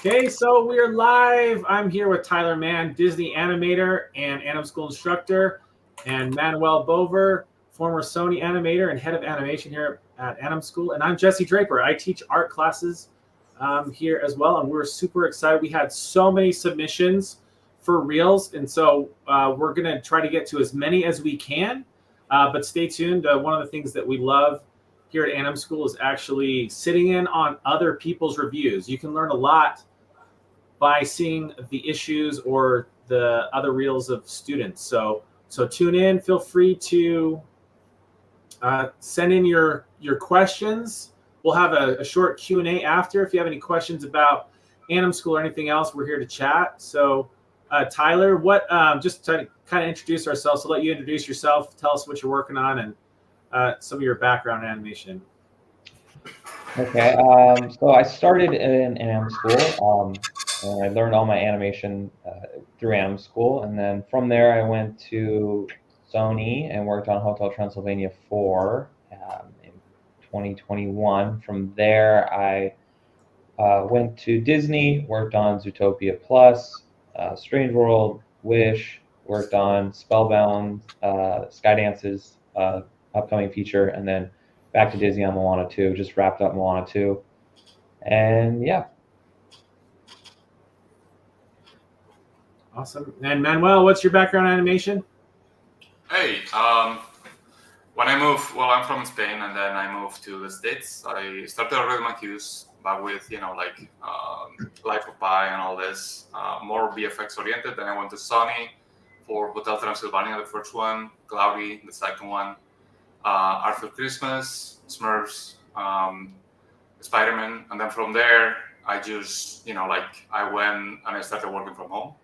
Okay, so we are live. I'm here with Tyler Mann, Disney animator and AnimSchool instructor, and Manuel Bover, former Sony animator and head of animation here at AnimSchool. And I'm Jesse Draper. I teach art classes here as well, and we're super excited. We had so many submissions for Reels, and so we're going to try to get to as many as we can. But stay tuned. One of the things that we love here at AnimSchool is actually sitting in on other people's reviews. You can learn a lot by seeing the issues or the other reels of students. So tune in. Feel free to send in your questions. We'll have a short Q&A after. If you have any questions about AnimSchool or anything else, we're here to chat. So Tyler, what just to kind of introduce ourselves, so let you introduce yourself, tell us what you're working on, and some of your background in animation. Okay, so I started in AnimSchool, and I learned all my animation through AnimSchool, and then from there I went to Sony and worked on Hotel Transylvania 4 in 2021. From there I went to Disney, worked on Zootopia Plus, Strange World, Wish, worked on Spellbound, Skydance's upcoming feature, and then back to Disney on Moana 2, just wrapped up Moana 2. And yeah. Awesome. And Manuel, what's your background in animation? Hey, when I moved, well, I'm from Spain, and then I moved to the States. I started already my cues back with, Life of Pi and all this, more VFX oriented. Then I went to Sony for Hotel Transylvania, the first one, Cloudy, the second one, Arthur Christmas, Smurfs, Spider-Man. And then from there, I just, I went and I started working from home.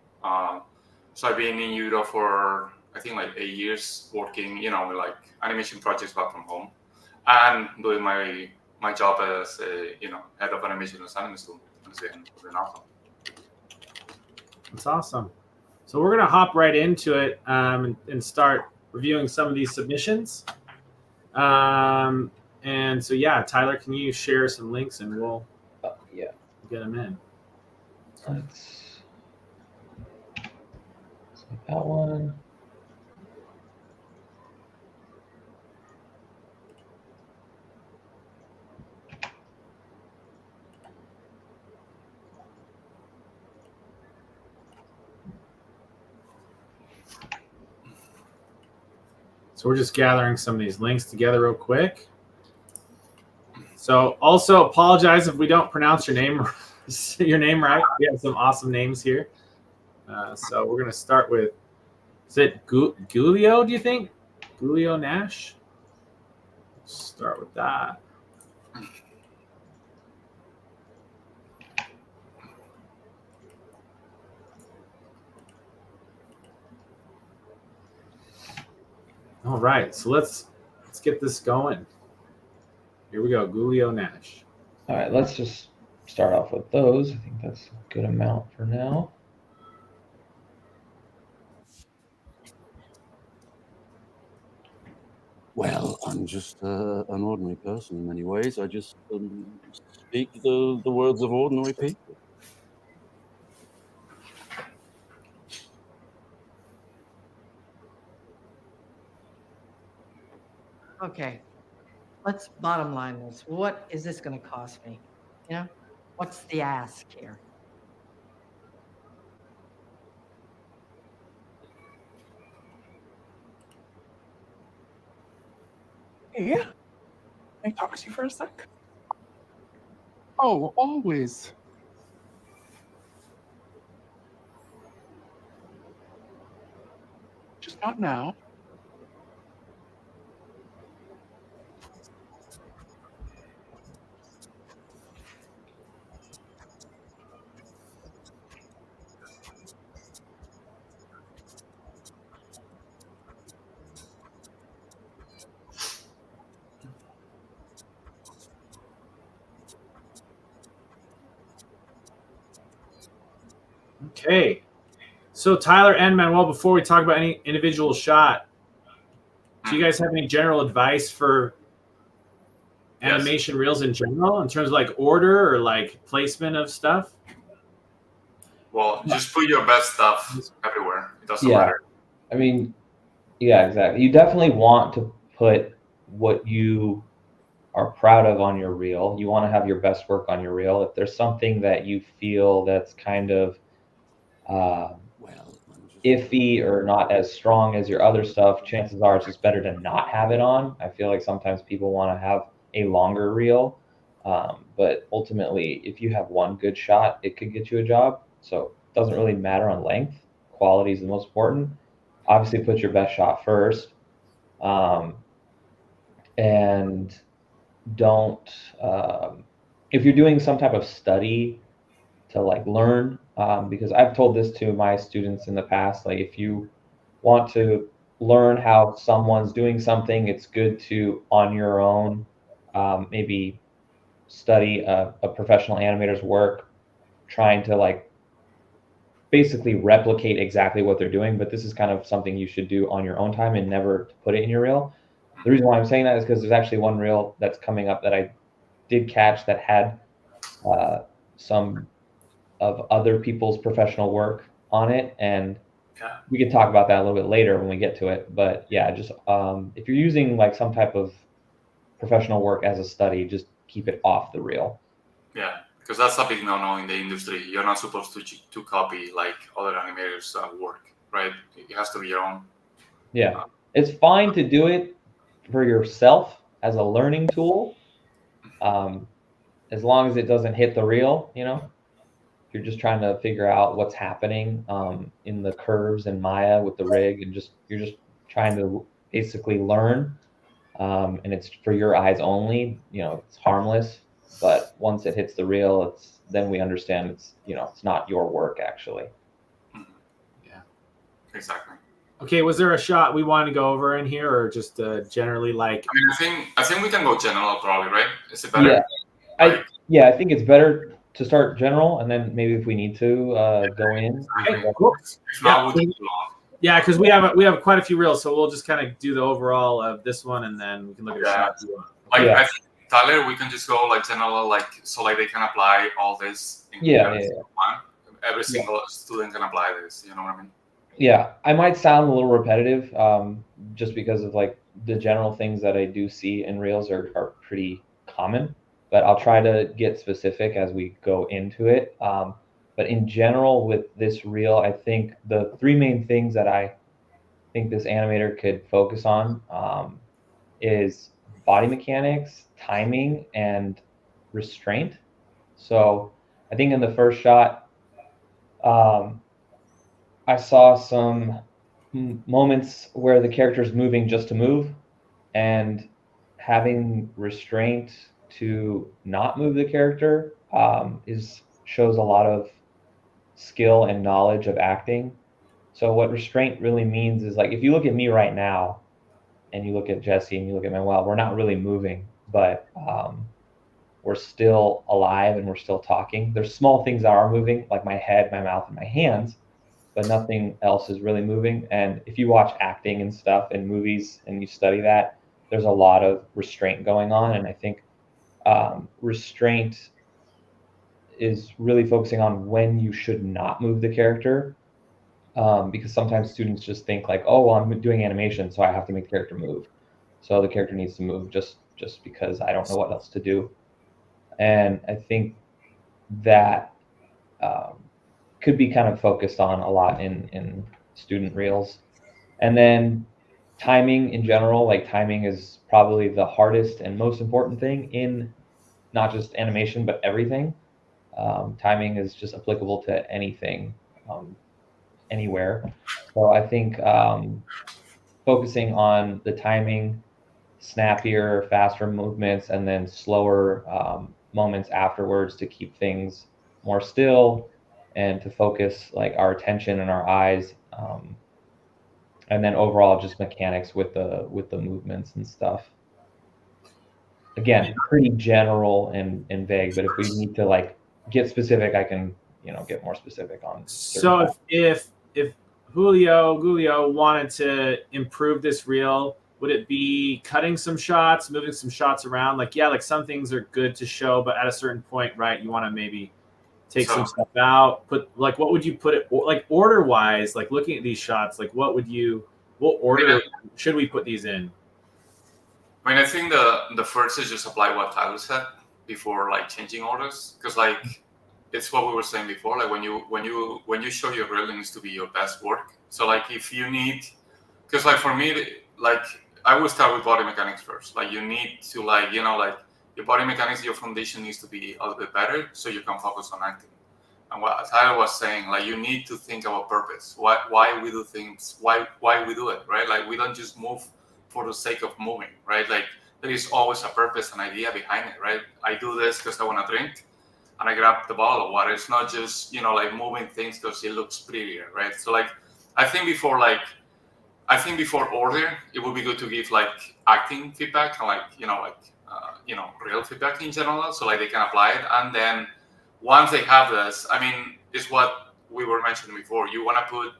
So I've been in Europe for, I think, 8 years working, with animation projects back from home and doing my job as a, head of animation at AnimSchool. It's been awesome. That's awesome. So we're going to hop right into it and start reviewing some of these submissions. And so, yeah, Tyler, can you share some links and we'll get them in. Let's select that one. So we're just gathering some of these links together real quick. So also apologize if we don't pronounce your name right. We have some awesome names here. So we're going to start with, is it Gulio, do you think? Gulio Nash? Start with that. All right, so let's get this going. Here we go, Gulio Nash. All right, let's just start off with those. I think that's a good amount for now. Well, I'm just an ordinary person in many ways. I just speak the words of ordinary people. Okay, let's bottom line this. What is this going to cost me? What's the ask here? Hey, can I talk to you for a sec? Oh, always. Just not now. Okay. So Tyler and Manuel, before we talk about any individual shot, do you guys have any general advice for animation reels in general in terms of order or placement of stuff? Well, just put your best stuff everywhere. It doesn't Yeah. matter. I mean, yeah, exactly. You definitely want to put what you are proud of on your reel. You want to have your best work on your reel. If there's something that you feel that's kind of Well, I'm just iffy or not as strong as your other stuff, chances are it's just better to not have it on. I feel like sometimes people want to have a longer reel, but ultimately, if you have one good shot, it could get you a job. So it doesn't really matter on length. Quality is the most important. Obviously, put your best shot first, and don't. If you're doing some type of study to like learn, because I've told this to my students in the past, like if you want to learn how someone's doing something, it's good to on your own maybe study a professional animator's work, trying to like basically replicate exactly what they're doing. But this is kind of something you should do on your own time and never put it in your reel. The reason why I'm saying that is because there's actually one reel that's coming up that I did catch that had some of other people's professional work on it, and Yeah. we can talk about that a little bit later when we get to it. But yeah, just if you're using like some type of professional work as a study, just keep it off the reel. Yeah, because that's a big no-no in the industry. You're not supposed to copy like other animators' work, right? It has to be your own. Yeah, it's fine to do it for yourself as a learning tool, as long as it doesn't hit the reel. You know, if you're just trying to figure out what's happening in the curves and Maya with the rig, and you're just trying to basically learn, and it's for your eyes only. You know, it's harmless. But once it hits the reel, then we understand it's not your work actually. Yeah. Exactly. Okay, was there a shot we wanted to go over in here, or just generally like? I think we can go general probably, right? Is it better? Yeah, I think it's better to start general, and then maybe if we need to go in. Okay, cool. If not, we'll do it long. Yeah, because we have quite a few reels, so we'll just kind of do the overall of this one, and then we can look at shots. Like Yeah. I think Tyler, we can just go like general, like so like they can apply all this. In every single one. Every single student can apply this. You know what I mean? Yeah, I might sound a little repetitive, just because of like the general things that I do see in reels are pretty common, but I'll try to get specific as we go into it. But in general, with this reel, I think the three main things that I think this animator could focus on is body mechanics, timing, and restraint. So I think in the first shot, I saw some moments where the character is moving just to move, and having restraint to not move the character shows a lot of skill and knowledge of acting. So what restraint really means is, like, if you look at me right now and you look at Jesse and you look at Manuel, we're not really moving, but we're still alive and we're still talking. There's small things that are moving, like my head, my mouth, and my hands, but nothing else is really moving. And if you watch acting and stuff in movies and you study that, there's a lot of restraint going on. And I think restraint is really focusing on when you should not move the character, because sometimes students just think like, oh, well, I'm doing animation, so I have to make the character move. So the character needs to move just because I don't know what else to do. And I think that could be kind of focused on a lot in student reels. And then timing in general, like timing is probably the hardest and most important thing in not just animation, but everything. Timing is just applicable to anything, anywhere. So I think focusing on the timing, snappier, faster movements, and then slower moments afterwards to keep things more still and to focus like our attention and our eyes, and then overall just mechanics with the movements and stuff. Again, pretty general and vague, but if we need to like get specific, I can get more specific on. So if Julio wanted to improve this reel, would it be cutting some shots, moving some shots around? Like some things are good to show, but at a certain point, right, you want to maybe take some So- stuff out, put like what would you put it like order wise, like looking at these shots, like what order should we put these in? I mean, I think the first is just apply what Tyler said before like changing orders, because like it's what we were saying before. Like when you show your reel, it needs to be your best work. So like if you need, because like for me, like I would start with body mechanics first. Like you need to like like your body mechanics, your foundation needs to be a little bit better so you can focus on acting. And what Tyler was saying, like you need to think about purpose. Why we do things? Why we do it, right? Like we don't just move for the sake of moving, right? Like there is always a purpose, an idea behind it, right? I do this because I want to drink, and I grab the bottle of water. It's not just like moving things because it looks prettier, right? So like I think before order, it would be good to give like acting feedback and like real feedback in general, so like they can apply it. And then once they have this, I mean, it's what we were mentioning before. You want to put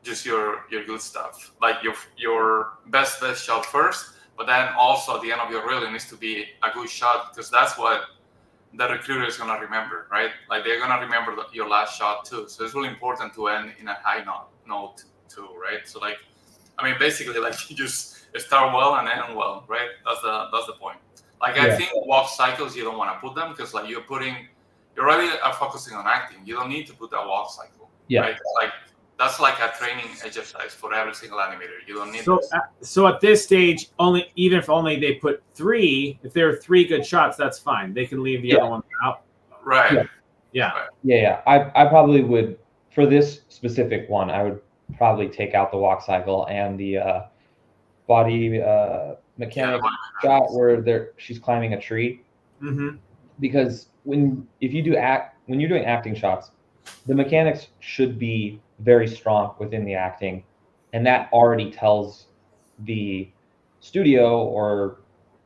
just your good stuff, like your best shot first, but then also at the end of your reel, it needs to be a good shot, because that's what the recruiter is gonna remember, right? Like they're gonna remember your last shot too. So it's really important to end in a high note too, right? So like, I mean, basically, like you just start well and end well, right? That's the point. Like I think walk cycles, you don't want to put them because like you're already focusing on acting. You don't need to put that walk cycle, right? Like that's like a training exercise for every single animator. You don't need so at this stage, even if they put 3, if there are 3 good shots, that's fine. They can leave the other one out. Right. Yeah. I probably would, for this specific one, I would probably take out the walk cycle and the body mechanics shot where she's climbing a tree. Mm-hmm. Because when you're doing acting shots, the mechanics should be very strong within the acting, and that already tells the studio or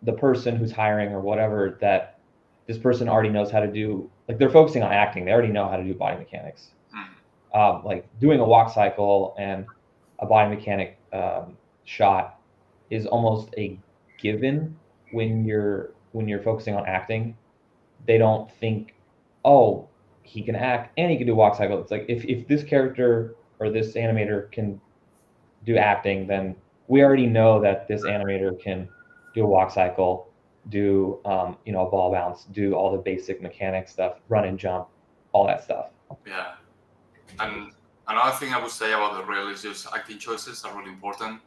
the person who's hiring or whatever that this person already knows how to do, like they're focusing on acting, they already know how to do body mechanics. Like doing a walk cycle and a body mechanic shot is almost a given when you're focusing on acting. They don't think, oh, he can act and he can do walk cycle. It's like if this character or this animator can do acting, then we already know that this animator can do a walk cycle, do a ball bounce, do all the basic mechanic stuff, run and jump, all that stuff. Yeah. And another thing I would say about the reel is just acting choices are really important,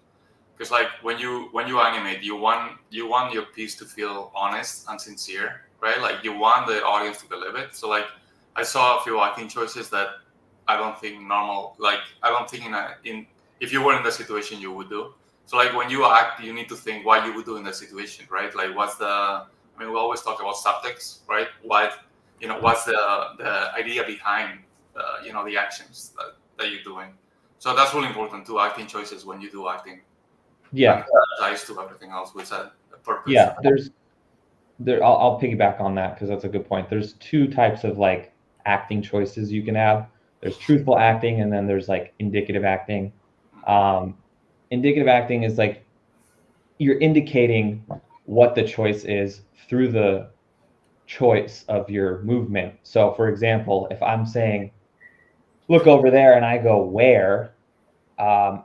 because like when you animate, you want your piece to feel honest and sincere, right? Like you want the audience to believe it. So like I saw a few acting choices that I don't think normal, like I don't think if you were in the situation you would do. So like when you act, you need to think what you would do in that situation, right? Like we always talk about subtext, right? What's the idea behind the actions that you're doing. So that's really important too, acting choices when you do acting. Yeah. Ties to everything else with a purpose. Yeah, I'll piggyback on that because that's a good point. There's 2 types of like acting choices you can have. There's truthful acting and then there's like indicative acting. Indicative acting is like you're indicating what the choice is through the choice of your movement. So for example, if I'm saying, look over there, and I go where,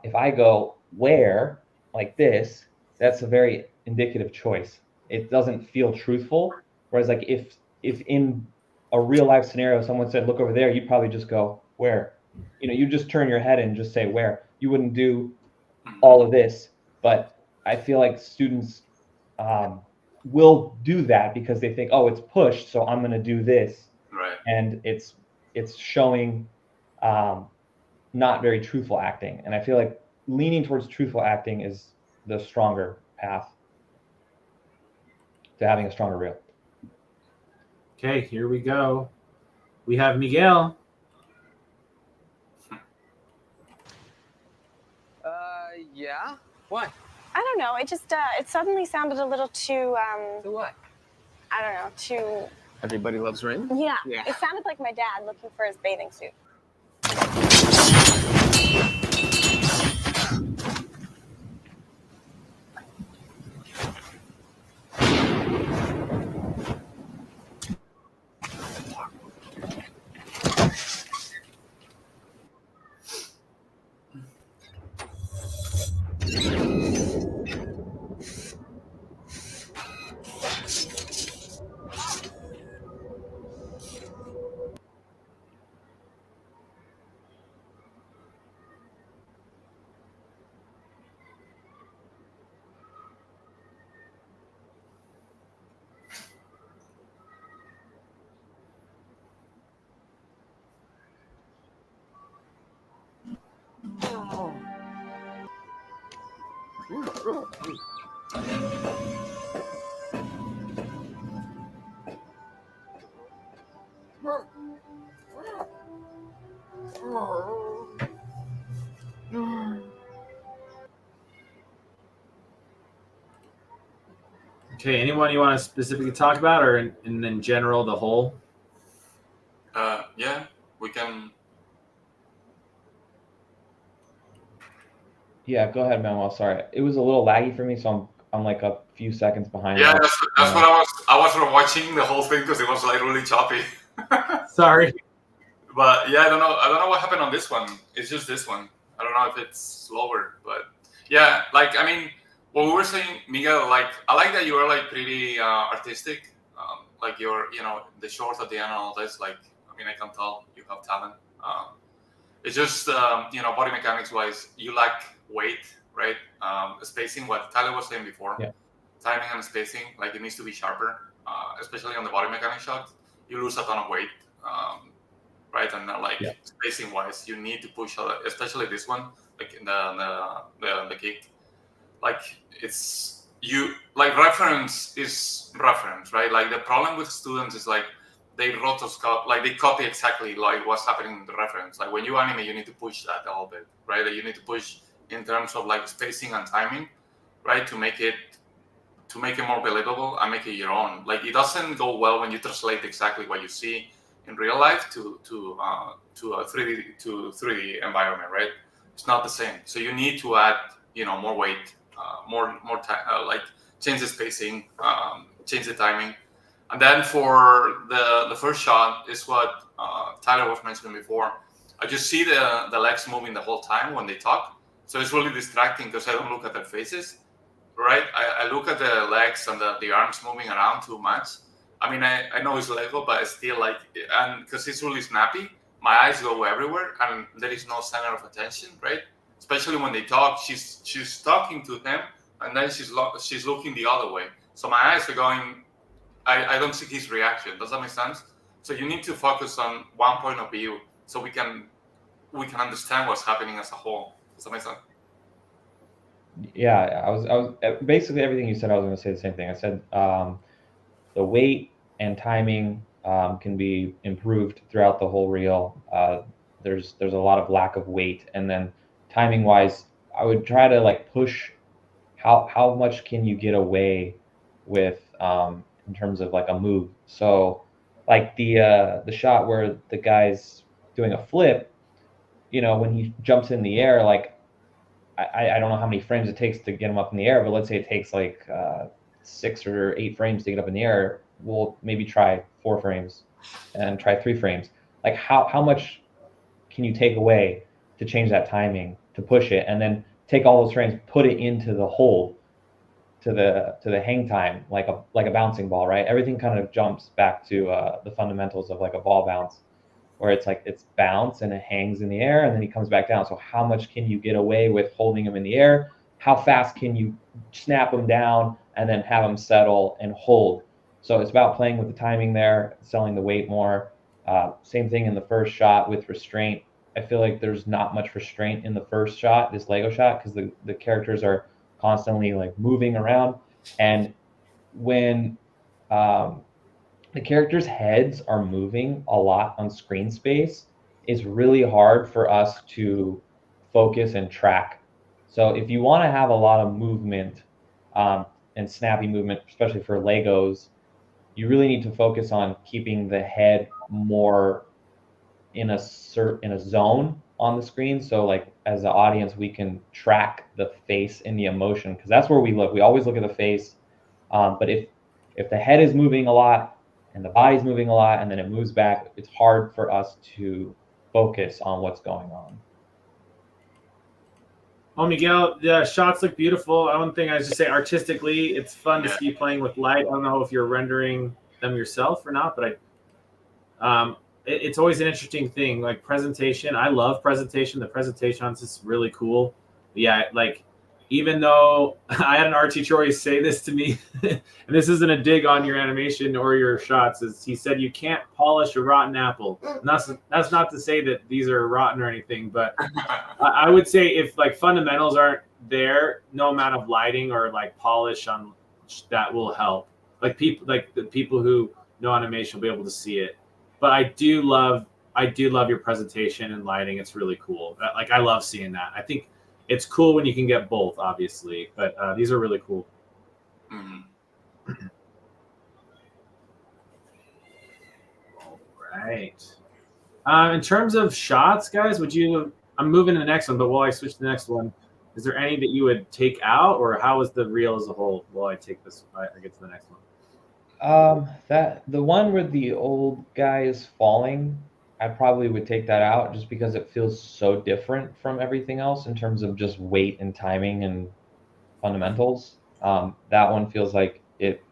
if I go where like this, that's a very indicative choice. It doesn't feel truthful. Whereas like if in a real life scenario, someone said, look over there, you'd probably just go where, you just turn your head and just say where. You wouldn't do all of this. But I feel like students will do that because they think, oh, it's pushed, so I'm going to do this. Right. And it's showing not very truthful acting. And I feel like leaning towards truthful acting is the stronger path to having a stronger reel. Okay, here we go. We have Miguel. Yeah? What? I don't know. It just it suddenly sounded a little too To what? I don't know, too Everybody loves rain? yeah. Yeah. It sounded like my dad looking for his bathing suit. Okay, anyone you want to specifically talk about, or in general, the whole? Yeah, we can. Yeah, go ahead, Manuel. Sorry, it was a little laggy for me, so I'm like a few seconds behind. Yeah, that's what I was watching the whole thing because it was like really choppy. Sorry. But yeah, I don't know what happened on this one. It's just this one. I don't know if it's slower, but yeah, like I mean, what we were saying, Miguel, like I like that you are like pretty artistic. Like you're, the short at the end and all this. Like, I mean, I can tell you have talent. It's just body mechanics wise, you lack weight, right? Spacing, what Tyler was saying before. Yeah. Timing and spacing, like it needs to be sharper, especially on the body mechanics shot. You lose a ton of weight. Right, and spacing wise, you need to push, especially this one, like in the kick. Like it's reference is reference, right? Like the problem with students is like they rotoscope, like they copy exactly like what's happening in the reference. Like when you animate, you need to push that a little bit, right? Like you need to push in terms of like spacing and timing, right, to make it more believable and make it your own. Like it doesn't go well when you translate exactly what you see in real life to a 3D environment, right? It's not the same. So you need to add, more weight, like change the spacing, change the timing, and then for the first shot is what Tyler was mentioning before. I just see the legs moving the whole time when they talk, so it's really distracting because I don't look at their faces, right? I look at the legs and the arms moving around too much. I mean, I know it's Lego, but it's still like, and because it's really snappy, my eyes go everywhere, and there is no center of attention, right? Especially when they talk, she's talking to him, and then she's looking the other way. So my eyes are going. I don't see his reaction. Does that make sense? So you need to focus on one point of view, so we can understand what's happening as a whole. Does that make sense? Yeah, I was basically everything you said. I was going to say the same thing. I said the weight and timing can be improved throughout the whole reel. There's a lot of lack of weight, and then timing wise, I would try to like push how much can you get away with in terms of like a move. So like the shot where the guy's doing a flip, when he jumps in the air, like I don't know how many frames it takes to get him up in the air, but let's say it takes like 6 or 8 frames to get up in the air. We'll maybe try 4 frames and try 3 frames. Like how much can you take away to change that timing, to push it, and then take all those frames, put it into the hold, to the hang time, like a bouncing ball, right? Everything kind of jumps back to the fundamentals of like a ball bounce, where it's like it's bounce and it hangs in the air and then he comes back down. So how much can you get away with holding him in the air? How fast can you snap him down and then have him settle and hold? So it's about playing with the timing there, selling the weight more. Same thing in the first shot with restraint. I feel like there's not much restraint in the first shot, this Lego shot, because the characters are constantly like moving around. And when the characters' heads are moving a lot on screen space, it's really hard for us to focus and track. So if you want to have a lot of movement and snappy movement, especially for Legos, you really need to focus on keeping the head more in a zone on the screen. So like as the audience, we can track the face and the emotion, because that's where we look. We always look at the face. But if the head is moving a lot and the body's moving a lot and then it moves back, it's hard for us to focus on what's going on. Oh, Miguel, the shots look beautiful. One thing I just say, artistically, it's fun to see playing with light. I don't know if you're rendering them yourself or not, but it's always an interesting thing. Like presentation, I love presentation. The presentation on this is really cool. But yeah, like even though I had an art teacher always say this to me, and this isn't a dig on your animation or your shots, is he said you can't polish a rotten apple. And that's not to say that these are rotten or anything, but I would say if like fundamentals aren't there, no amount of lighting or like polish on that will help. Like the people who know animation will be able to see it. But I do love your presentation and lighting. It's really cool. Like I love seeing that. I think it's cool when you can get both, obviously. But these are really cool. Mhm. All right. In terms of shots, guys, I'm moving to the next one, but while I switch to the next one, is there any that you would take out, or how is the reel as a whole while I take this? I get to the next one. That the one where the old guy is falling, I probably would take that out just because it feels so different from everything else in terms of just weight and timing and fundamentals. That one feels like it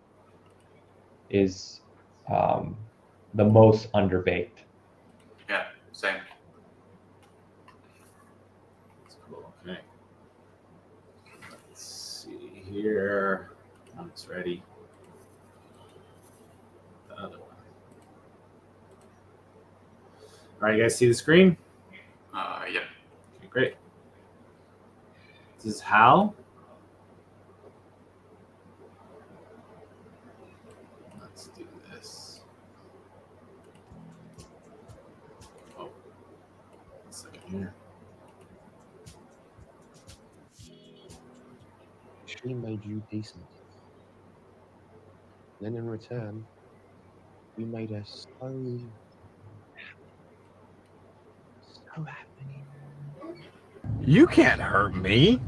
is the most underbaked. Yeah, same. That's cool. Okay. Let's see here. It's ready. The other one. All right, you guys see the screen? Yeah. Okay, great. This is Hal. Let's do this. Oh, 1 second here. She made you decent. Then in return, you made her so happy. You can't hurt me.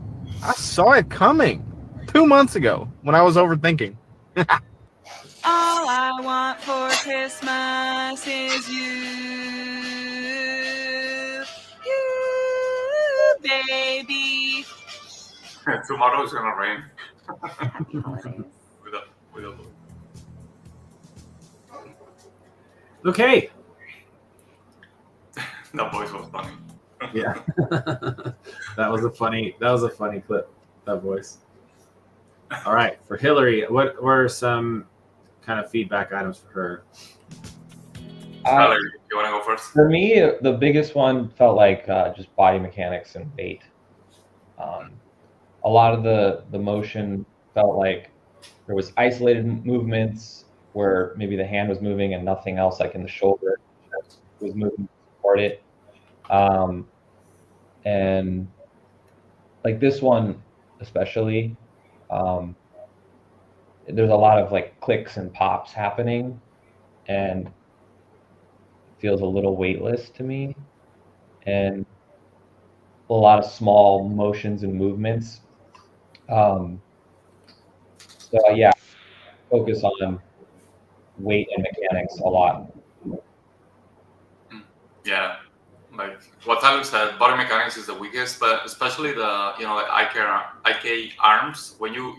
I saw it coming 2 months ago when I was overthinking. All I want for Christmas is you, baby. Tomorrow's gonna rain. Happy holidays. with a Okay. That voice was funny. Yeah. that was a funny clip, that voice. All right, for Hillary, what were some kind of feedback items for her? Tyler, you want to go first? For me, the biggest one felt like just body mechanics and weight. A lot of the motion felt like there was isolated movements where maybe the hand was moving and nothing else, like in the shoulder, was moving to support it. And like this one especially, there's a lot of like clicks and pops happening, and it feels a little weightless to me, and a lot of small motions and movements. So yeah, focus on weight and mechanics a lot. Yeah, like what Tyler said, body mechanics is the weakest, but especially the like IK arms. When you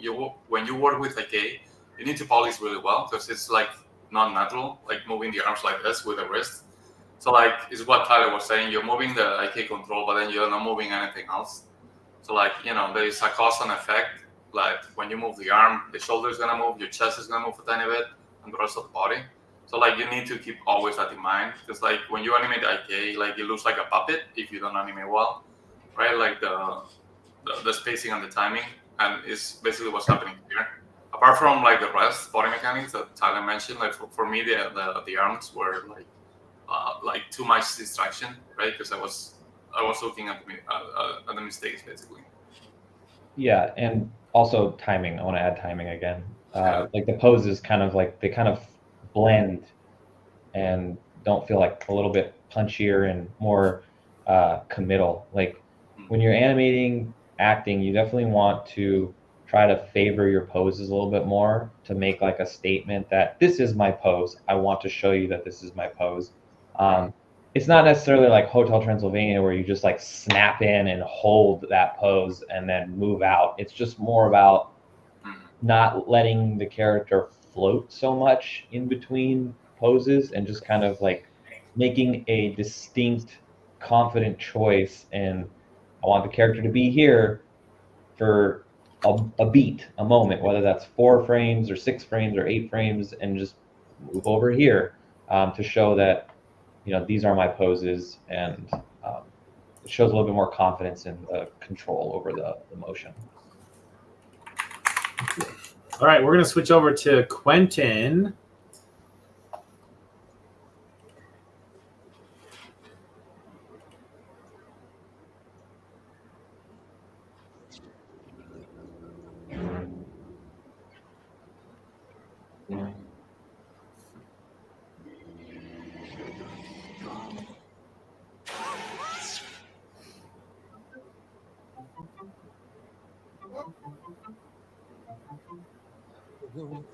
work with IK, you need to polish really well because it's like not natural, like moving the arms like this with the wrist. So like is what Tyler was saying. You're moving the IK control, but then you're not moving anything else. So like there is a cause and effect. Like when you move the arm, the shoulder is gonna move, your chest is gonna move a tiny bit, and the rest of the body. So like you need to keep always that in mind, because like when you animate IK, like it looks like a puppet if you don't animate well, right? Like the spacing and the timing, and is basically what's happening here. Apart from like the rest body mechanics that Tyler mentioned, like for me the arms were like too much distraction, right? Because I was looking at the mistakes basically. Yeah, and also timing. I want to add timing again. Like the poses kind of like they kind of blend and don't feel like a little bit punchier and more committal. Like when you're animating, acting, you definitely want to try to favor your poses a little bit more to make like a statement that this is my pose. I want to show you that this is my pose. It's not necessarily like Hotel Transylvania where you just like snap in and hold that pose and then move out. It's just more about not letting the character float so much in between poses and just kind of like making a distinct, confident choice. And I want the character to be here for a beat, a moment, whether that's 4 frames or 6 frames or 8 frames, and just move over here to show that these are my poses, and it shows a little bit more confidence in the control over the motion. All right, we're going to switch over to Quentin.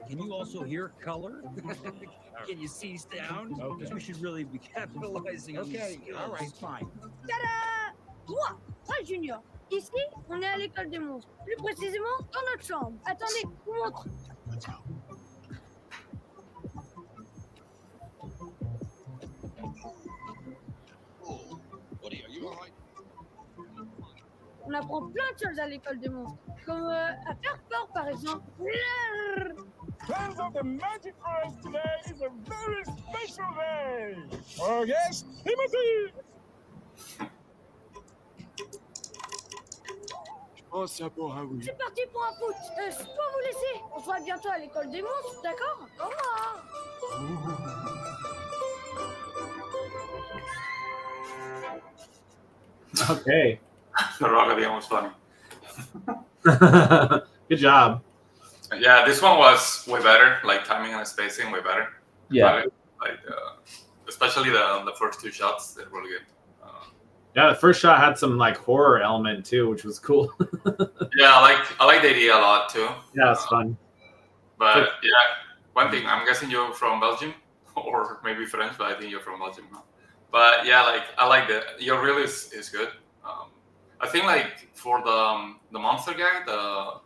Can you also hear color? Can you see sound? Because we should really be capitalizing on these skills. All right, fine. Tada! Moi, Prince Junior. Ici, on est à l'école des monstres. Plus précisément, dans notre chambre. Attendez, je vous montre. On apprend plein de choses à l'école des monstres. Comme à faire peur, par exemple. Turns out the magic for us today is a very special day. Our guest, Timothy. Oh, c'est pour un oui. C'est parti pour un foot. Je dois vous laisser. On se voit bientôt à l'école des monstres, d'accord? Au revoir. Okay. The rock game was funny. Good job. Yeah, this one was way better. Like timing and spacing, way better. Yeah. Like especially the first two shots, they're really good. Yeah, the first shot had some like horror element too, which was cool. Yeah, I like the idea a lot too. Yeah, it's fun. But yeah, one thing, I'm guessing you're from Belgium or maybe French, but I think you're from Belgium. Huh? But yeah, like I like your reel is good. I think like for the monster guy, the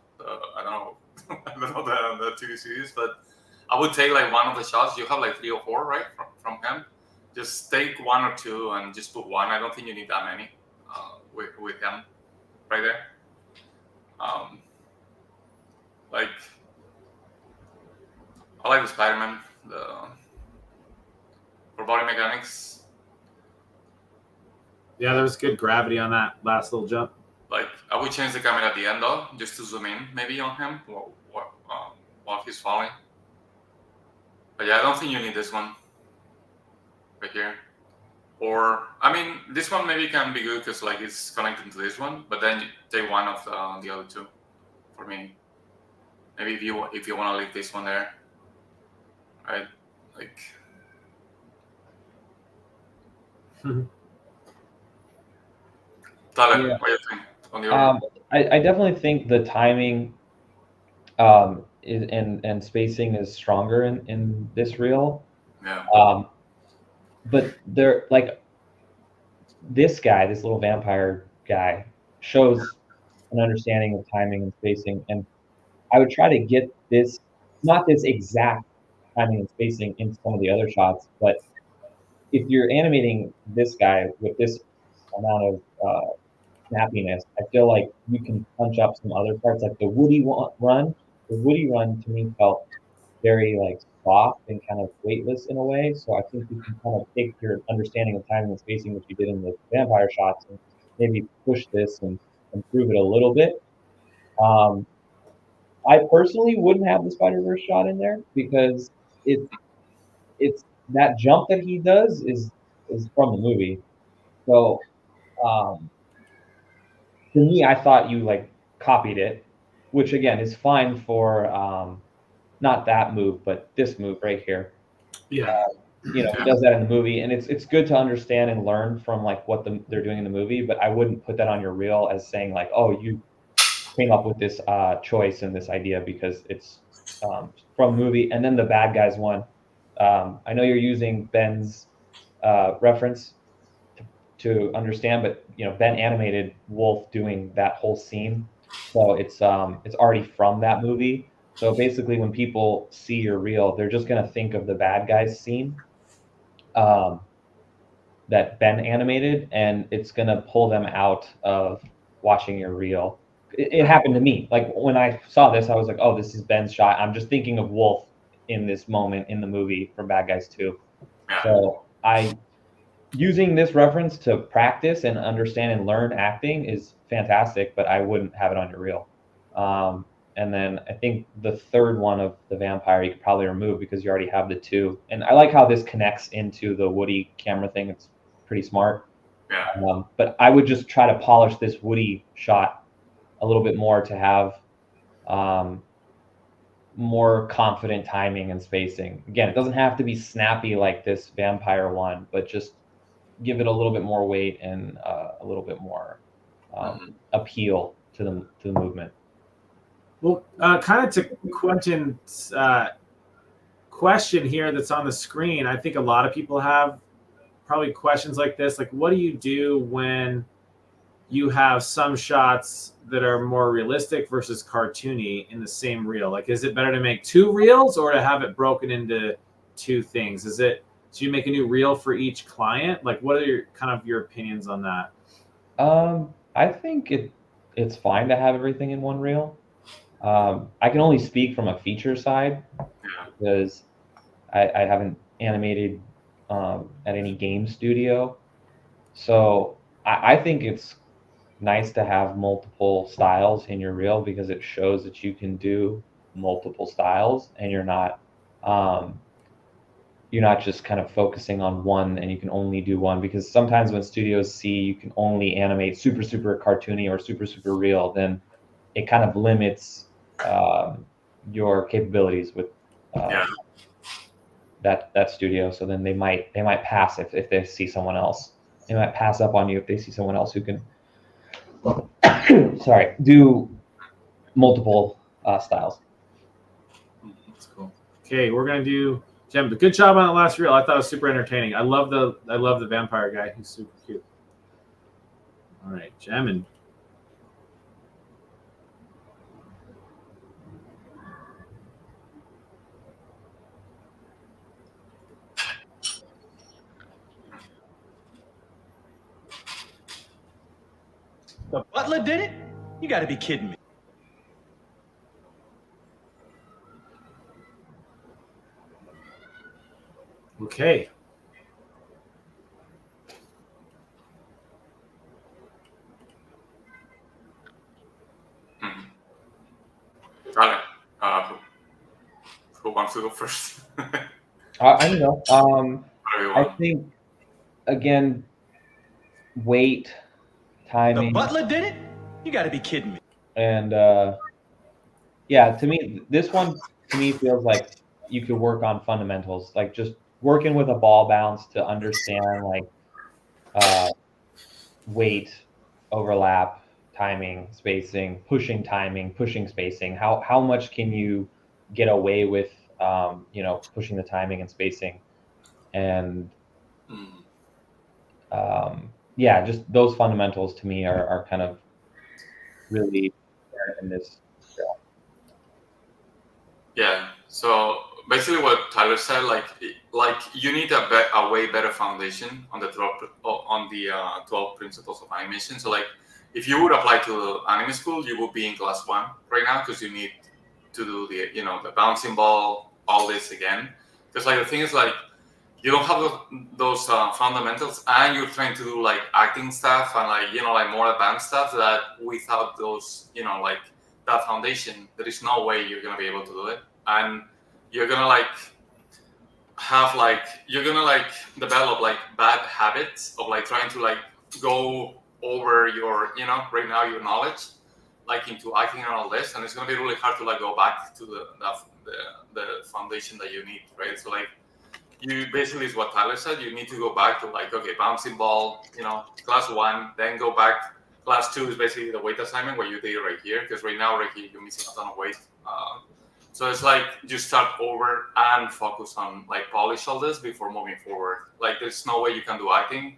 I don't know, I don't know the TV series, but I would take like one of the shots. You have like 3 or 4, right, from him. Just take 1 or 2 and just put one. I don't think you need that many with him right there. Like I like the Spider-Man, for body mechanics. Yeah, there was good gravity on that last little jump. Like I would change the camera at the end though, just to zoom in maybe on him while he's falling. But yeah, I don't think you need this one right here. Or I mean, this one maybe can be good because like it's connected to this one. But then you take one of the other two. For me, maybe if you want to leave this one there, right? Like. Tyler, Yeah. what do you think on the I definitely think the timing and spacing is stronger in this reel. Yeah. But they're like this guy, this little vampire guy, shows an understanding of timing and spacing, and I would try to get this, not this exact timing and spacing in some of the other shots, but if you're animating this guy with this amount of snappiness, I feel like you can punch up some other parts, like the Woody run. The Woody run to me felt very like soft and kind of weightless in a way. So I think you can kind of take your understanding of timing and spacing, which you did in the vampire shots, and maybe push this and improve it a little bit. I personally wouldn't have the Spider-Verse shot in there because it's that jump that he does is from the movie. So to me, I thought you like copied it, which again is fine for not that move, but this move right here. Yeah. He does that in the movie, and it's good to understand and learn from like what they're doing in the movie. But I wouldn't put that on your reel as saying like, oh, you came up with this choice and this idea because it's from the movie. And then the bad guys one. I know you're using Ben's reference to understand, but Ben animated Wolf doing that whole scene, so it's already from that movie. So basically, when people see your reel, they're just gonna think of the bad guys scene that Ben animated, and it's gonna pull them out of watching your reel. It happened to me. Like when I saw this, I was like, oh, this is Ben's shot. I'm just thinking of Wolf in this moment in the movie from Bad Guys 2. So using this reference to practice and understand and learn acting is fantastic, but I wouldn't have it on your reel. And then I think the third one of the vampire you could probably remove because you already have the two. And I like how this connects into the Woody camera thing. It's pretty smart. Yeah. But I would just try to polish this Woody shot a little bit more to have more confident timing and spacing. Again, it doesn't have to be snappy like this vampire one, but just give it a little bit more weight and a little bit more appeal to the movement. Well, kind of to Quentin's question here that's on the screen, I think a lot of people have probably questions like this. Like, what do you do when you have some shots that are more realistic versus cartoony in the same reel? Like, is it better to make two reels or to have it broken into two things? Is it, so you make a new reel for each client? Like, what are your opinions on that? I think it's fine to have everything in one reel. I can only speak from a feature side because I haven't animated at any game studio. So I think it's nice to have multiple styles in your reel because it shows that you can do multiple styles and you're not just kind of focusing on one and you can only do one, because sometimes when studios see you can only animate super cartoony or super real, then it kind of limits your capabilities with that studio. So then they might pass if they see someone else. They might pass up on you if they see someone else who can do multiple styles. That's cool. Okay, we're gonna do Jem. Good job on the last reel. I thought it was super entertaining. I love the vampire guy. He's super cute. All right, Jem and The butler did it? You got to be kidding me. okay. Got it. Who wants to go first? I don't know. I think, again, weight, timing. The butler did it? You got to be kidding me. And yeah, to me, this one feels like you could work on fundamentals, like just working with a ball bounce to understand like weight, overlap, timing, spacing, pushing timing, pushing spacing. How much can you get away with pushing the timing and spacing, and yeah, just those fundamentals to me are kind of really in this show. Yeah. So basically, what Tyler said, like you need a way better foundation on the 12 principles of animation. So like, if you would apply to AnimSchool, you would be in class 1 right now because you need to do the bouncing ball, all this again. Because like the thing is like, you don't have those fundamentals, and you're trying to do like acting stuff and like more advanced stuff that without those like that foundation, there is no way you're gonna be able to do it, and you're gonna develop like bad habits of like trying to like go over your right now your knowledge like into acting and all this, and it's gonna be really hard to like go back to the foundation that you need, right? So like, you basically is what Tyler said. You need to go back to like, okay, bouncing ball, class 1, then go back. Class 2 is basically the weight assignment where you did it right here, because right now, right here, you're missing a ton of weight. So it's like just start over and focus on like polish all this before moving forward. Like there's no way you can do acting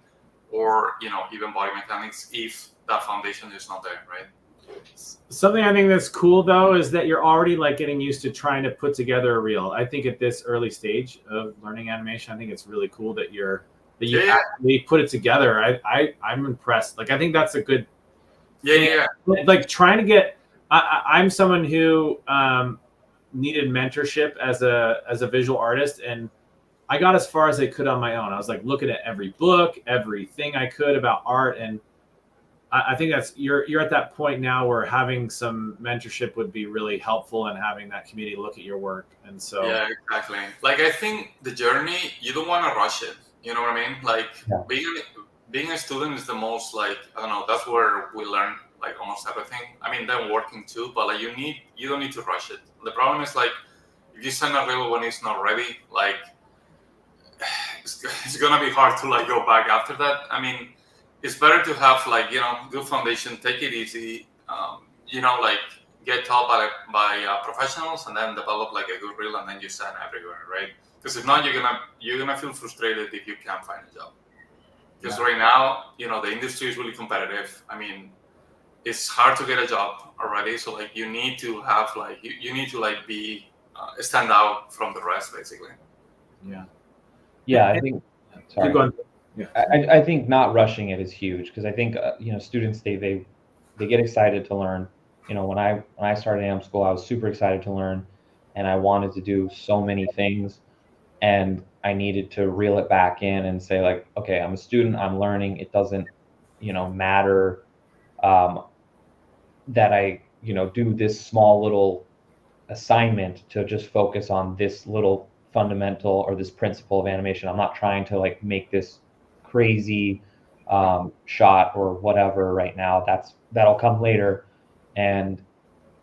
or even body mechanics if that foundation is not there, right? Something I think that's cool though is that you're already like getting used to trying to put together a reel. I think at this early stage of learning animation, I think it's really cool that you actually put it together. I'm impressed. Like I think that's a good thing. Like trying to get. I'm someone who needed mentorship as a visual artist, and I got as far as I could on my own. I was like looking at every book, everything I could about art, and I think that's you're at that point now where having some mentorship would be really helpful, and having that community look at your work. And so Yeah, exactly. Like I think the journey, you don't want to rush it. You know what I mean? Like being a student is the most, like, I don't know, that's where we learn like almost everything. I mean, then working too, but like you don't need to rush it. The problem is like if you send a reel when it's not ready, like it's gonna be hard to like go back after that. I mean, it's better to have like, you know, good foundation, take it easy, you know, like get taught by professionals, and then develop like a good reel, and then you send everywhere, right? Because if not, you're gonna feel frustrated if you can't find a job. Because right now, you know, the industry is really competitive. I mean, it's hard to get a job already, so like you need to have like you need to like be stand out from the rest, basically. Yeah, I think. Sorry. Keep going. Yeah. I think not rushing it is huge, because I think you know, students they get excited to learn. You know, when I started AnimSchool, I was super excited to learn, and I wanted to do so many things, and I needed to reel it back in and say like, okay, I'm a student, I'm learning. It doesn't, you know, matter that I, you know, do this small little assignment to just focus on this little fundamental or this principle of animation. I'm not trying to like make this crazy shot or whatever right now. That'll come later. And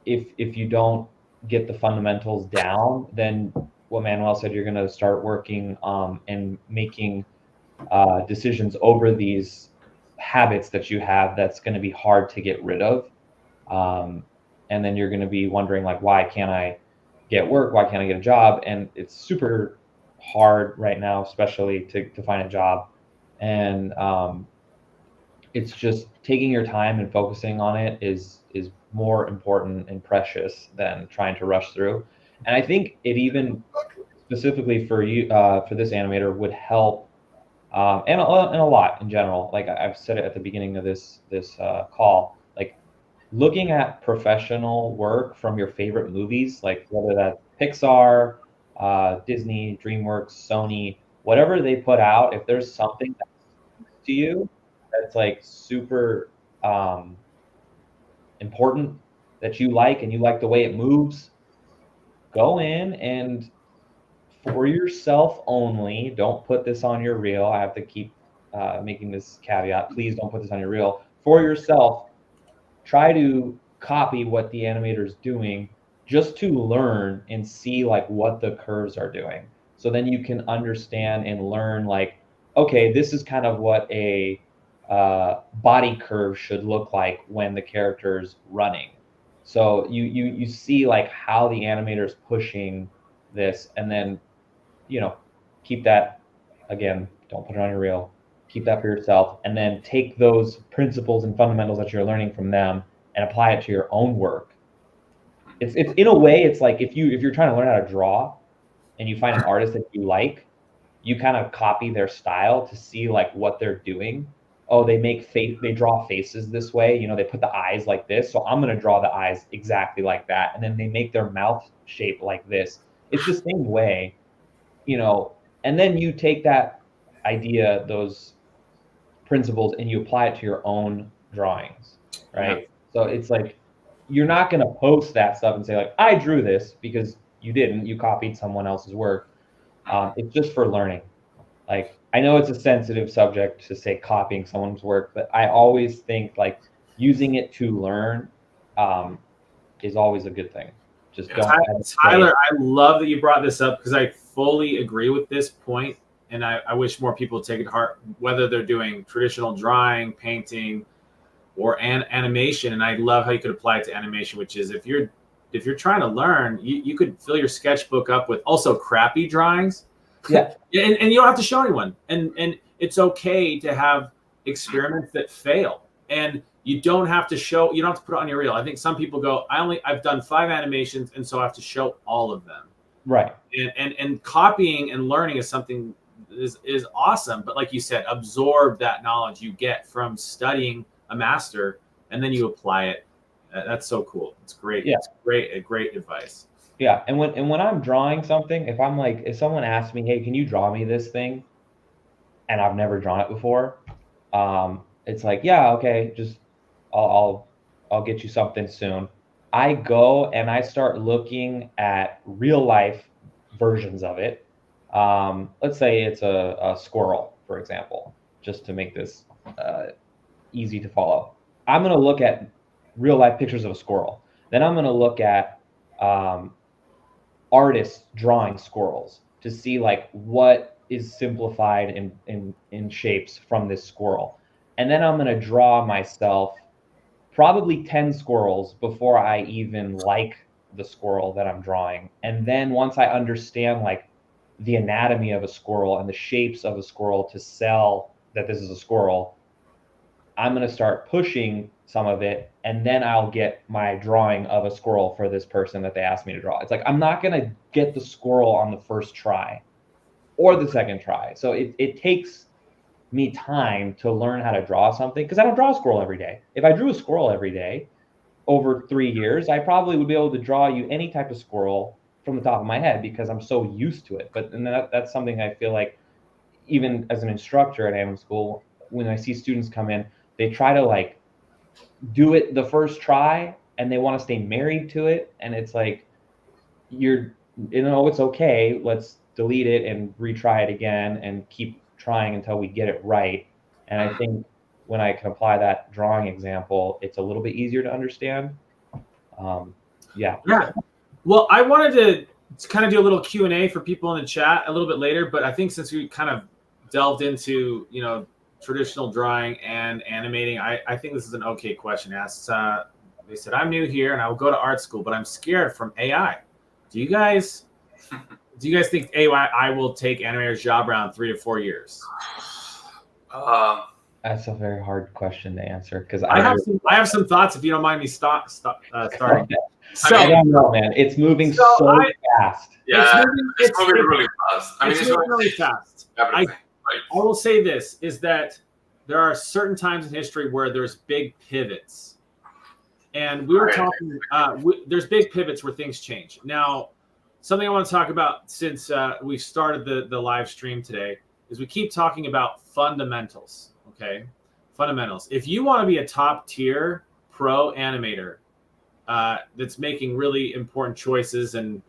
if you don't get the fundamentals down, then what Manuel said, you're going to start working and making decisions over these habits that you have that's going to be hard to get rid of. And then you're going to be wondering like, why can't I get work? Why can't I get a job? And it's super hard right now, especially to find a job. And it's just taking your time and focusing on it is more important and precious than trying to rush through. And I think it even specifically for you, for this animator, would help, and a lot in general. Like I've said it at the beginning of this call, like looking at professional work from your favorite movies, like whether that's Pixar, Disney, DreamWorks, Sony, whatever they put out, if there's something that speaks to you that's like super important, that you like, and you like the way it moves, go in and for yourself only, don't put this on your reel. I have to keep making this caveat. Please don't put this on your reel. For yourself, try to copy what the animator is doing, just to learn and see like what the curves are doing. So then you can understand and learn like, okay, this is kind of what a body curve should look like when the character's running. So you see like how the animator's pushing this, and then, you know, keep that, again, don't put it on your reel, keep that for yourself, and then take those principles and fundamentals that you're learning from them and apply it to your own work. It's in a way, it's like if you're trying to learn how to draw and you find an artist that you like, you kind of copy their style to see like what they're doing. Oh, they draw faces this way, you know, they put the eyes like this, so I'm going to draw the eyes exactly like that, and then they make their mouth shape like this. It's the same way, you know, and then you take that idea, those principles, and you apply it to your own drawings, right? Yeah. So it's like, you're not going to post that stuff and say like, I drew this, because you didn't, you copied someone else's work. It's just for learning. Like, I know it's a sensitive subject to say copying someone's work, but I always think like using it to learn is always a good thing. Just don't. Tyler, I love that you brought this up, because I fully agree with this point, and I wish more people take it to heart, whether they're doing traditional drawing, painting, or animation. And I love how you could apply it to animation, which is if you're trying to learn, you could fill your sketchbook up with also crappy drawings. Yeah. And you don't have to show anyone. And it's okay to have experiments that fail. And you don't have to put it on your reel. I think some people go, I've done 5 animations, and so I have to show all of them. Right. And copying and learning is something is awesome. But like you said, absorb that knowledge you get from studying a master, and then you apply it. That's so cool. It's great. Yeah. It's great advice. Yeah, and when I'm drawing something, if someone asks me, "Hey, can you draw me this thing?" and I've never drawn it before, it's like, yeah, okay, just I'll get you something soon. I go and I start looking at real life versions of it. Let's say it's a squirrel, for example, just to make this easy to follow. I'm going to look at real life pictures of a squirrel. Then I'm going to look at artists drawing squirrels to see like what is simplified in shapes from this squirrel. And then I'm going to draw myself probably 10 squirrels before I even like the squirrel that I'm drawing. And then once I understand like the anatomy of a squirrel and the shapes of a squirrel to sell that this is a squirrel, I'm going to start pushing some of it, and then I'll get my drawing of a squirrel for this person that they asked me to draw. It's like I'm not going to get the squirrel on the first try or the second try. So it takes me time to learn how to draw something because I don't draw a squirrel every day. If I drew a squirrel every day over 3 years, I probably would be able to draw you any type of squirrel from the top of my head because I'm so used to it. But that's something I feel like even as an instructor at AnimSchool, when I see students come in, they try to like do it the first try and they want to stay married to it. And it's like, it's okay. Let's delete it and retry it again and keep trying until we get it right. And I think when I can apply that drawing example, it's a little bit easier to understand. Yeah. Well, I wanted to kind of do a little Q&A for people in the chat a little bit later, but I think since we kind of delved into, traditional drawing and animating, I think this is an okay question asked. They said, I'm new here and I will go to art school, but I'm scared from AI. Do you guys think AI will take animators' job around 3 to 4 years? That's a very hard question to answer because I have some thoughts if you don't mind me starting. So, I don't know, man. It's moving so fast. Yeah, it's moving really fast. It's moving really fast. I will say this, is that there are certain times in history where there's big pivots. And we were talking, there's big pivots where things change. Now, something I want to talk about since we started the live stream today is we keep talking about fundamentals, okay? Fundamentals. If you want to be a top tier pro animator that's making really important choices and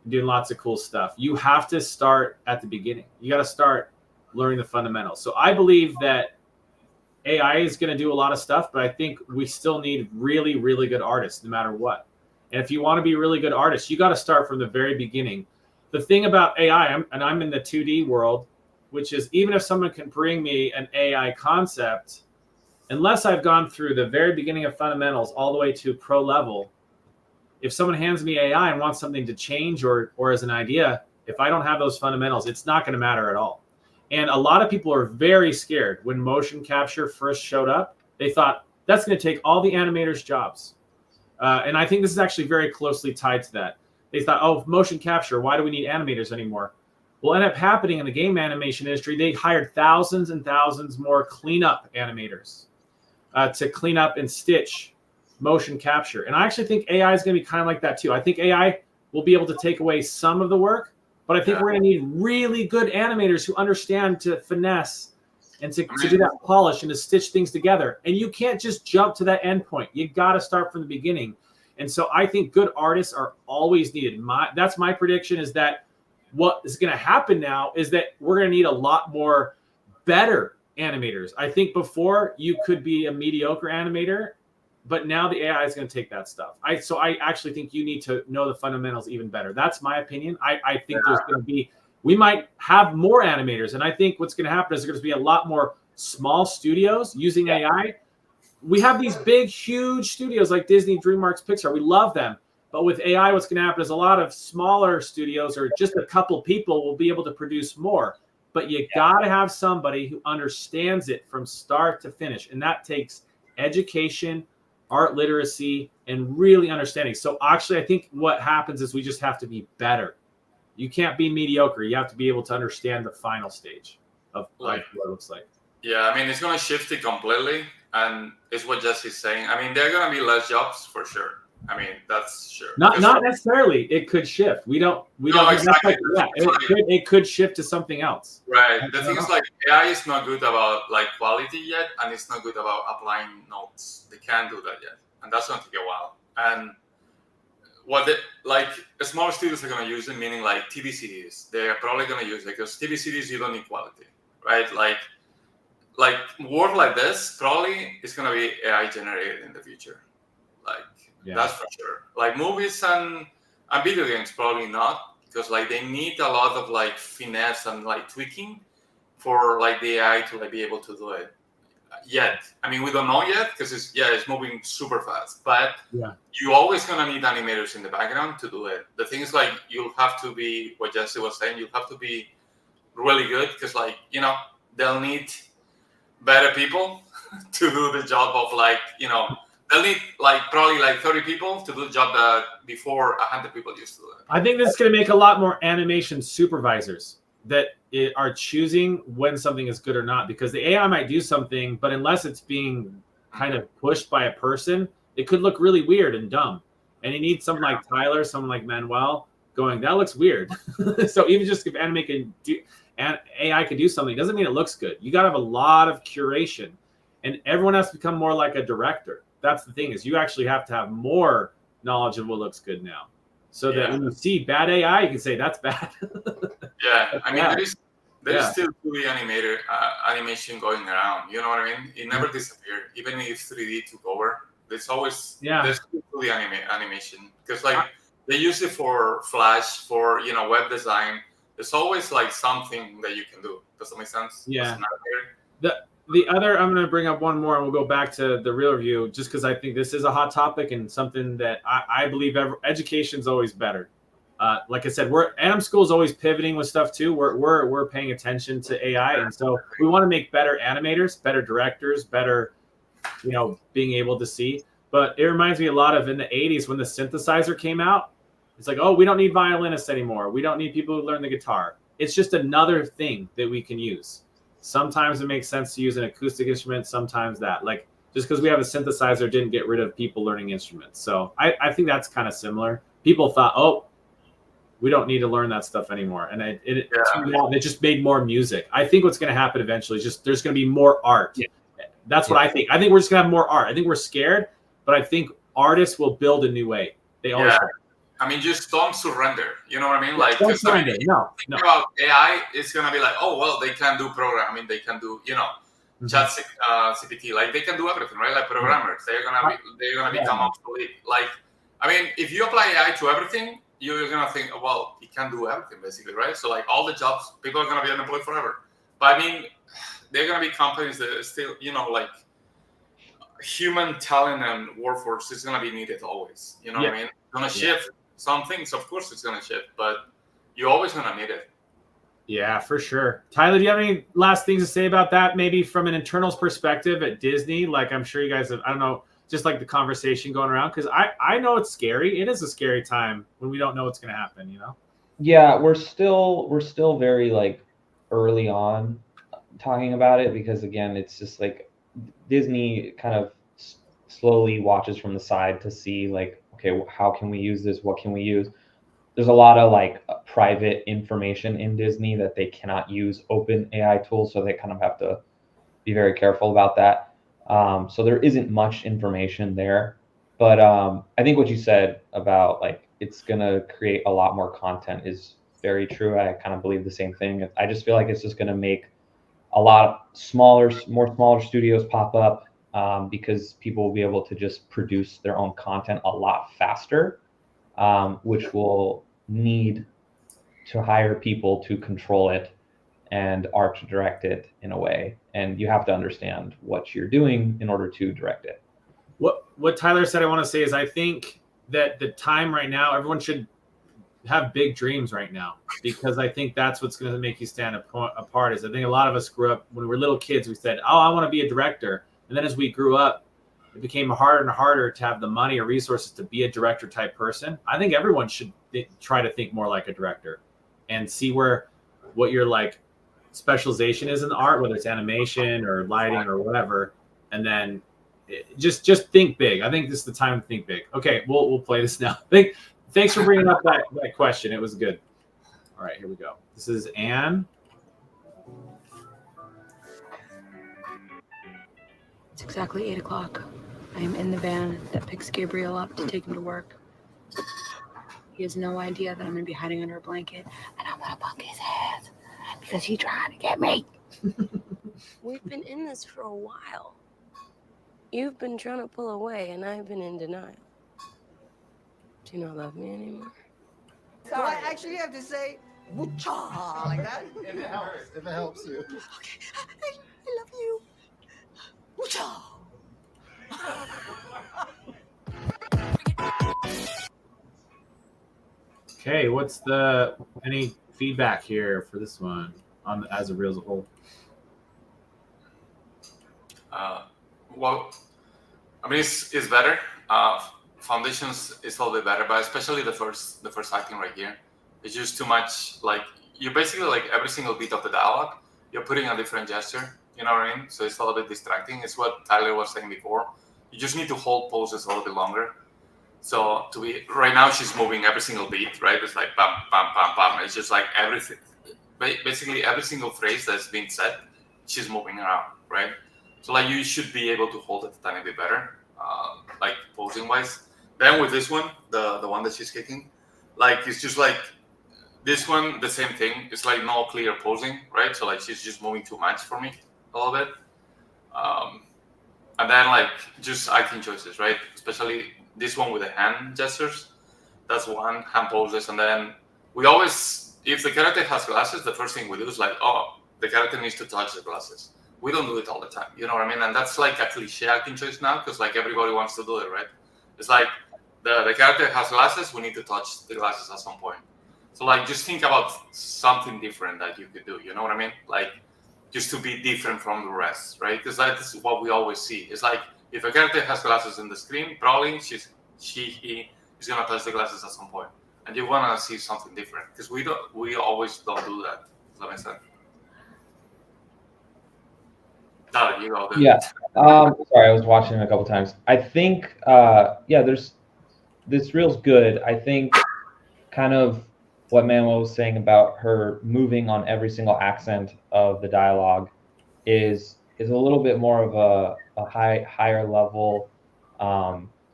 doing lots of cool stuff, you have to start at the beginning. You got to start learning the fundamentals. So I believe that AI is going to do a lot of stuff, but I think we still need really, really good artists no matter what. And if you want to be a really good artist, you got to start from the very beginning. The thing about AI, I'm in the 2D world, which is even if someone can bring me an AI concept, unless I've gone through the very beginning of fundamentals all the way to pro level, if someone hands me AI and wants something to change or as an idea, if I don't have those fundamentals, it's not going to matter at all. And a lot of people are very scared. When motion capture first showed up, they thought that's going to take all the animators' jobs. And I think this is actually very closely tied to that. They thought, oh, motion capture, why do we need animators anymore? Well, ended up happening in the game animation industry. They hired thousands and thousands more cleanup animators to clean up and stitch motion capture. And I actually think AI is going to be kind of like that too. I think AI will be able to take away some of the work, but I think we're going to need really good animators who understand to finesse and to do that polish and to stitch things together. And you can't just jump to that end point. You got to start from the beginning. And so I think good artists are always needed. That's my prediction, is that what is going to happen now is that we're going to need a lot more better animators. I think before you could be a mediocre animator, but now the AI is going to take that stuff. So I actually think you need to know the fundamentals even better. That's my opinion. I think there's going to be, we might have more animators. And I think what's going to happen is there's going to be a lot more small studios using AI. We have these big, huge studios like Disney, DreamWorks, Pixar. We love them. But with AI, what's going to happen is a lot of smaller studios or just a couple people will be able to produce more. But you got to have somebody who understands it from start to finish. And that takes education, art literacy, and really understanding. So actually, I think what happens is we just have to be better. You can't be mediocre. You have to be able to understand the final stage of what it looks like. Yeah, I mean, it's going to shift it completely. And it's what Jesse's saying. I mean, there are going to be less jobs for sure. I mean, that's sure. Not necessarily. It could shift. We don't. No, exactly. It could shift to something else. Right. The thing is, like, AI is not good about like quality yet, and it's not good about applying notes. They can't do that yet, and that's going to take a while. And what they, like small studios are going to use it, meaning like TV series, they are probably going to use it because TV series you don't need quality, right? Like work like this probably is going to be AI generated in the future. Like that's for sure. Like movies and video games probably not, because like they need a lot of like finesse and like tweaking for like the AI to like be able to do it. Yet, I mean, we don't know yet because it's moving super fast. But you always gonna need animators in the background to do it. The thing is, like, you'll have to be what Jesse was saying. You'll have to be really good because, like, you know, they'll need better people to do the job of like, you know, they'll need like probably like 30 people to do the job that before 100 people used to do it. I think this is going to make a lot more animation supervisors that are choosing when something is good or not, because the AI might do something, but unless it's being kind of pushed by a person, it could look really weird and dumb. And you need someone like Tyler, someone like Manuel going, that looks weird. So even just if AI could do something, doesn't mean it looks good. You got to have a lot of curation, and everyone has to become more like a director. That's the thing, is you actually have to have more knowledge of what looks good now. So that when you see bad AI, you can say that's bad. I mean, there is still 2D animation going around. You know what I mean? It never disappeared. Even if 3D took over, there's always there's still 2D animation, because like they use it for Flash, for web design. There's always like something that you can do. Does that make sense? Yeah. The other, I'm going to bring up one more, and we'll go back to the real review, just because I think this is a hot topic and something that I believe education is always better. Like I said, AnimSchool is always pivoting with stuff too. We're paying attention to AI, and so we want to make better animators, better directors, better, being able to see. But it reminds me a lot of in the 80s when the synthesizer came out. It's like, oh, we don't need violinists anymore. We don't need people who learn the guitar. It's just another thing that we can use. Sometimes it makes sense to use an acoustic instrument. Sometimes that, like, just because we have a synthesizer didn't get rid of people learning instruments. So I think that's kind of similar. People thought, oh, we don't need to learn that stuff anymore. And it just made more music. I think what's going to happen eventually is just there's going to be more art. Yeah. That's what I think. I think we're just going to have more art. I think we're scared, but I think artists will build a new way. They always have. I mean, just don't surrender. You know what I mean? Like, don't surrender. No. About AI, it's gonna be like, oh well, they can do programming. They can do, chat CPT. Like they can do everything, right? Like programmers, they're gonna become obsolete. Like, I mean, if you apply AI to everything, you're gonna think, oh, well, it can do everything basically, right? So like all the jobs, people are gonna be unemployed forever. But I mean, they're gonna be companies that still, like human talent and workforce is gonna be needed always. You know what I mean? It's gonna shift. Some things, of course, it's going to shift, but you're always going to need it. Yeah, for sure. Tyler, do you have any last things to say about that? Maybe from an internals perspective at Disney? Like, I'm sure you guys have, I don't know, just like the conversation going around, because I know it's scary. It is a scary time when we don't know what's going to happen, Yeah, we're still very like early on talking about it, because again, it's just like Disney kind of slowly watches from the side to see like, okay, how can we use this? What can we use? There's a lot of like private information in Disney that they cannot use open AI tools, so they kind of have to be very careful about that. So there isn't much information there, but I think what you said about like it's gonna create a lot more content is very true. I kind of believe the same thing. I just feel like it's just gonna make a lot more smaller studios pop up. Because people will be able to just produce their own content a lot faster, which will need to hire people to control it and art direct it in a way. And you have to understand what you're doing in order to direct it. What Tyler said I want to say is I think that the time right now, everyone should have big dreams right now, because I think that's what's going to make you stand apart. Is I think a lot of us grew up when we were little kids, we said, oh, I want to be a director. And then as we grew up, it became harder and harder to have the money or resources to be a director type person. I think everyone should try to think more like a director and see what your like specialization is in the art, whether it's animation or lighting or whatever, and then just think big. I think this is the time to think big. Okay, we'll play this now. Thanks for bringing up that question. It was good. All right, here we go. This is Anne. It's exactly 8 o'clock. I am in the van that picks Gabriel up to take him to work. He has no idea that I'm going to be hiding under a blanket, and I'm going to bunk his ass because he's trying to get me. We've been in this for a while. You've been trying to pull away, and I've been in denial. Do you not love me anymore? So I actually have to say, "Woo-cha," like that? If it helps you. Okay, I love you. Woo-cha. Okay, what's any feedback here for this one on as a reel as a whole? Well, I mean, it's better. Foundations is a little bit better, but especially the first acting right here. It's just too much. Like, you basically, like, every single bit of the dialogue, you're putting a different gesture. You know what I mean? So it's a little bit distracting. It's what Tyler was saying before. You just need to hold poses a little bit longer. So right now she's moving every single beat, right? It's like bam, bam, bam, bam. It's just like everything. Basically, every single phrase that's been said, she's moving around, right? So like you should be able to hold it a tiny bit better, like posing wise. Then with this one, the one that she's kicking, like it's just like this one, the same thing. It's like no clear posing, right? So like she's just moving too much for me a little bit. And then like just acting choices, right? Especially this one with the hand gestures. That's one, hand poses. And then we always, if the character has glasses, the first thing we do is like, oh, the character needs to touch the glasses. We don't do it all the time, you know what I mean? And that's like a cliche acting choice now, because like everybody wants to do it, right? It's like the character has glasses, we need to touch the glasses at some point. So like just think about something different that you could do, you know what I mean? Like just to be different from the rest, right? Because that's what we always see. It's like if a character has glasses in the screen, probably he is gonna touch the glasses at some point, and you wanna see something different because we always don't do that. Does that make sense? Tyler, you go. Yeah. Sorry, I was watching it a couple times. I think this reel's good. I think kind of what Manuel was saying about her moving on every single accent of the dialogue is a little bit more of a higher level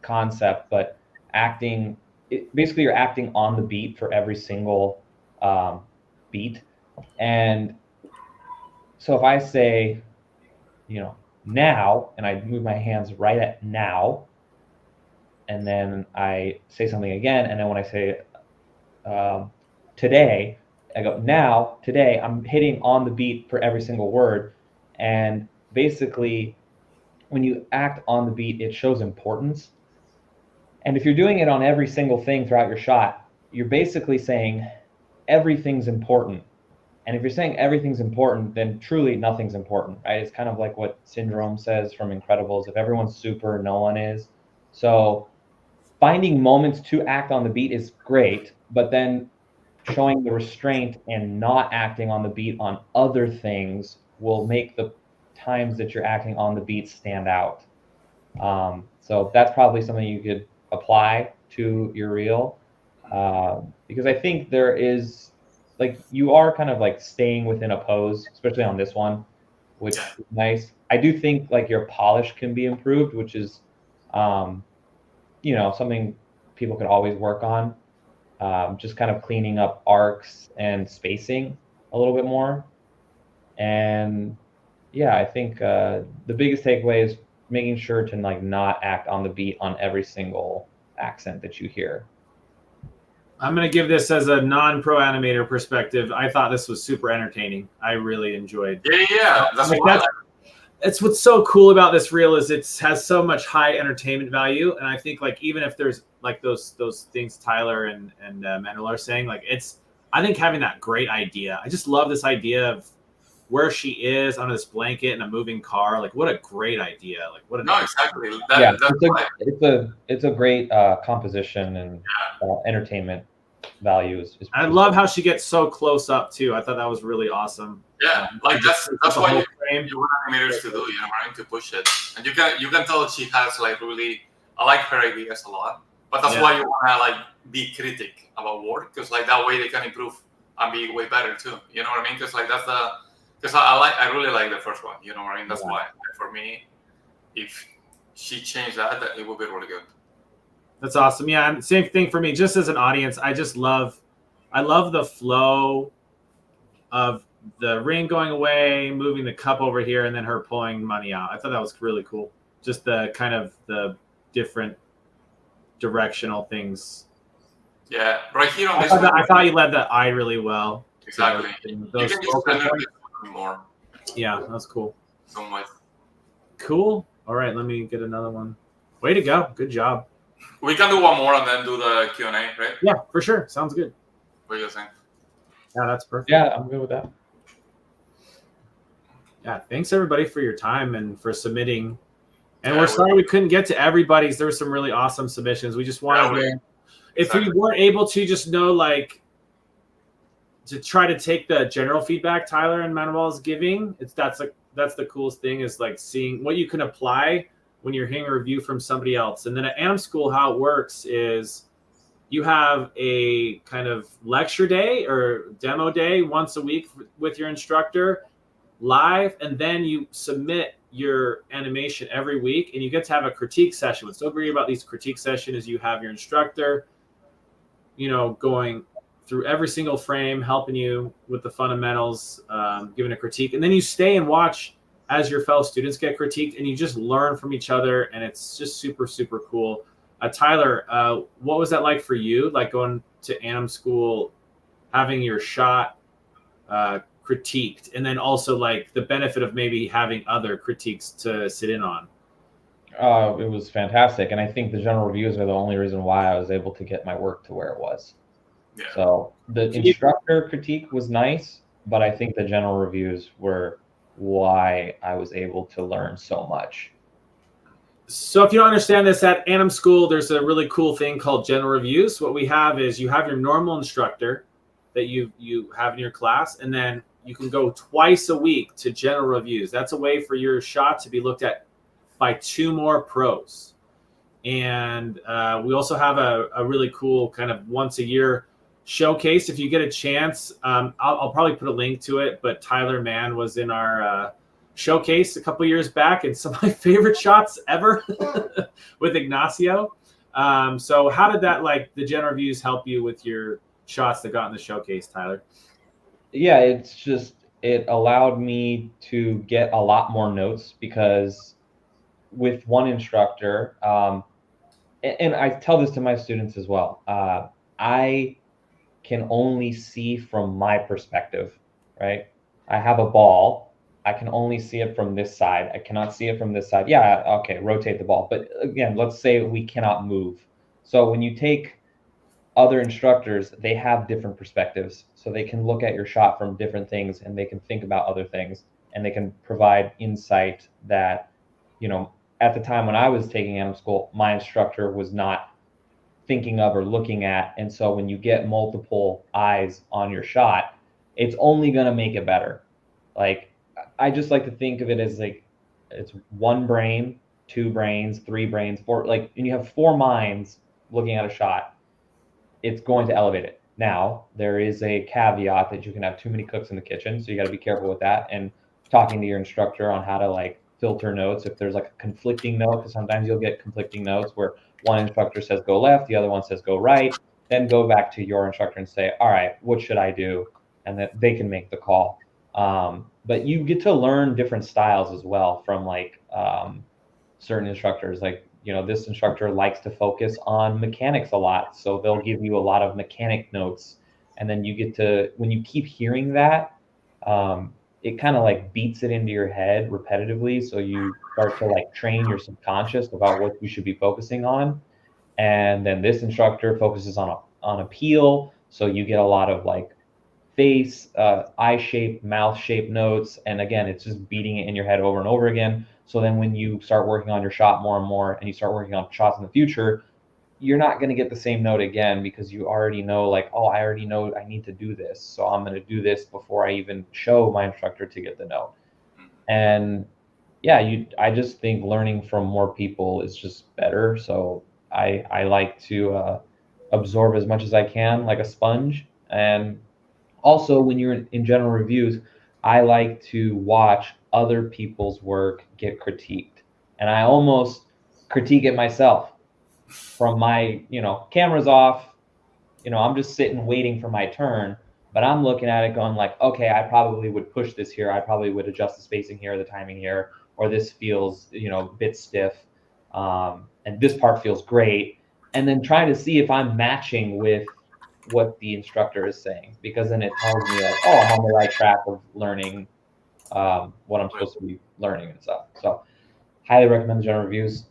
concept, but acting, basically you're acting on the beat for every single beat. And so if I say, now, and I move my hands right at now, and then I say something again, and then when I say today, I go now, today, I'm hitting on the beat for every single word. And basically, when you act on the beat, it shows importance. And if you're doing it on every single thing throughout your shot, you're basically saying everything's important. And if you're saying everything's important, then truly nothing's important, right? It's kind of like what Syndrome says from Incredibles. If everyone's super, no one is. So finding moments to act on the beat is great, but then showing the restraint and not acting on the beat on other things will make the times that you're acting on the beat stand out. So that's probably something you could apply to your reel, because I think there is, like, you are kind of like staying within a pose, especially on this one, which is nice. I do think like your polish can be improved, which is, something people could always work on. Just kind of cleaning up arcs and spacing a little bit more. And yeah, I think the biggest takeaway is making sure to like not act on the beat on every single accent that you hear. I'm going to give this as a non-pro animator perspective. I thought this was super entertaining. I really enjoyed. Yeah. That's what's so cool about this reel is it has so much high entertainment value. And I think like even if there's like those things Tyler and Manuel are saying, like I think having that great idea. I just love this idea of where she is on this blanket in a moving car. Like what a great idea. Like what a exactly. It's a great composition and entertainment values. I love how she gets so close up too. I thought that was really awesome. Yeah, like that's why frame. you want animators to do, you know, trying to push it, and you can tell she has like really, I like her ideas a lot, but that's why you want to like be critic about work, because like that way they can improve and be way better too. You know what I mean? Because like because I really like the first one. You know what I mean? That's why for me, if she changed that, it would be really good. That's awesome. Yeah, and same thing for me. Just as an audience, I love the flow of the ring going away, moving the cup over here, and then her pulling money out. I thought that was really cool. Just the kind of the different directional things. Yeah, right here on this one. one, I thought you led the eye really well. Exactly. Those you can just render this more. Yeah, that's cool. So much. Cool. All right, let me get another one. Way to go. Good job. We can do one more and then do the Q&A, right? Yeah, for sure. Sounds good. What do you think? Yeah, that's perfect. Yeah, I'm good with that. Yeah, thanks everybody for your time and for submitting. And we're sorry we couldn't get to everybody's. There were some really awesome submissions. We just wanted to, if we weren't able to, just know like to try to take the general feedback Tyler and Manuel is giving. That's the coolest thing is like seeing what you can apply when you're hearing a review from somebody else. And then at AnimSchool, how it works is you have a kind of lecture day or demo day once a week with your instructor live, and then you submit your animation every week, and you get to have a critique session. What's so great about these critique sessions is you have your instructor, you know, going through every single frame, helping you with the fundamentals, giving a critique, and then you stay and watch as your fellow students get critiqued, and you just learn from each other, and it's just super, super cool. Tyler, what was that like for you, like going to AnimSchool, having your shot critiqued, and then also like the benefit of maybe having other critiques to sit in on? It was fantastic, and I think the general reviews are the only reason why I was able to get my work to where it was. Yeah. So the instructor critique was nice, but I think the general reviews were why I was able to learn so much. So if you don't understand this, at AnimSchool, there's a really cool thing called general reviews. What we have is you have your normal instructor that you have in your class, and then you can go twice a week to general reviews. That's a way for your shot to be looked at by 2 more pros. And we also have a really cool kind of once a year showcase. If you get a chance, I'll probably put a link to it, but Tyler Mahn was in our showcase a couple years back, and some of my favorite shots ever with Ignacio. So how did that, like the general reviews, help you with your shots that got in the showcase, Tyler? Yeah, it's just, it allowed me to get a lot more notes, because with one instructor, and I tell this to my students as well, I can only see from my perspective, right? I have a ball. I can only see it from this side. I cannot see it from this side. Yeah, okay, rotate the ball. But again, let's say we cannot move. So when you take other instructors, they have different perspectives. So they can look at your shot from different things, and they can think about other things, and they can provide insight that, you know, at the time when I was taking AnimSchool, my instructor was not thinking of or looking at. And so when you get multiple eyes on your shot, it's only going to make it better. Like, I just like to think of it as like, it's 1 brain, 2 brains, 3 brains, 4, like, and you have 4 minds looking at a shot, it's going to elevate it. Now, there is a caveat that you can have too many cooks in the kitchen, so you got to be careful with that, and talking to your instructor on how to like filter notes. If there's like a conflicting note, because sometimes you'll get conflicting notes where one instructor says go left, the other one says go right, then go back to your instructor and say, all right, what should I do? And that they can make the call. But you get to learn different styles as well from like certain instructors. Like, you know, this instructor likes to focus on mechanics a lot, so they'll give you a lot of mechanic notes. And then you get to, when you keep hearing that, it kind of like beats it into your head repetitively. So you start to like train your subconscious about what you should be focusing on. And then this instructor focuses on appeal. So you get a lot of like face, eye shape, mouth shape notes. And again, it's just beating it in your head over and over again. So then when you start working on your shot more and more, and you start working on shots in the future, you're not going to get the same note again, because you already know, like, oh, I already know I need to do this, so I'm going to do this before I even show my instructor to get the note. And yeah, I just think learning from more people is just better. So I like to absorb as much as I can, like a sponge. And also, when you're in general reviews, I like to watch other people's work get critiqued, and I almost critique it myself from my, cameras off. I'm just sitting waiting for my turn, but I'm looking at it going like, okay, I probably would push this here. I probably would adjust the spacing here, the timing here, or this feels, a bit stiff. And this part feels great. And then trying to see if I'm matching with what the instructor is saying, because then it tells me like, oh, I'm on the right track of learning what I'm supposed to be learning and stuff. So highly recommend the general reviews.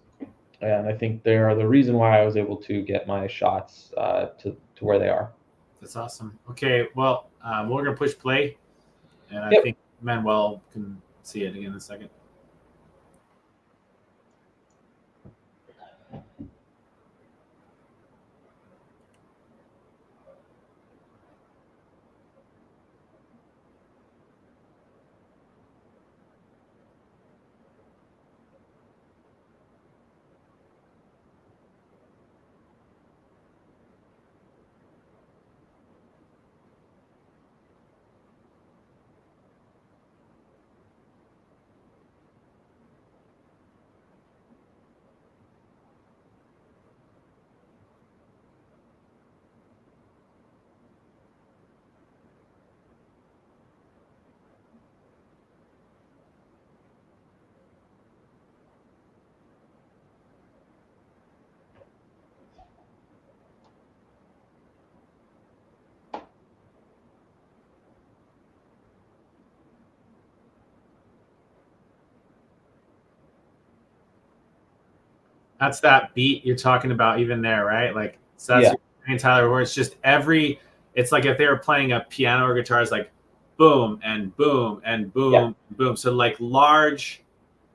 And I think they are the reason why I was able to get my shots to where they are. That's awesome. Okay, well, we're going to push play, and I think Manuel can see it again in a second. That's that beat you're talking about even there, right? Like, so that's what you're saying, Tyler, where it's just it's like if they were playing a piano or guitar, it's like boom and boom and boom, boom. So like large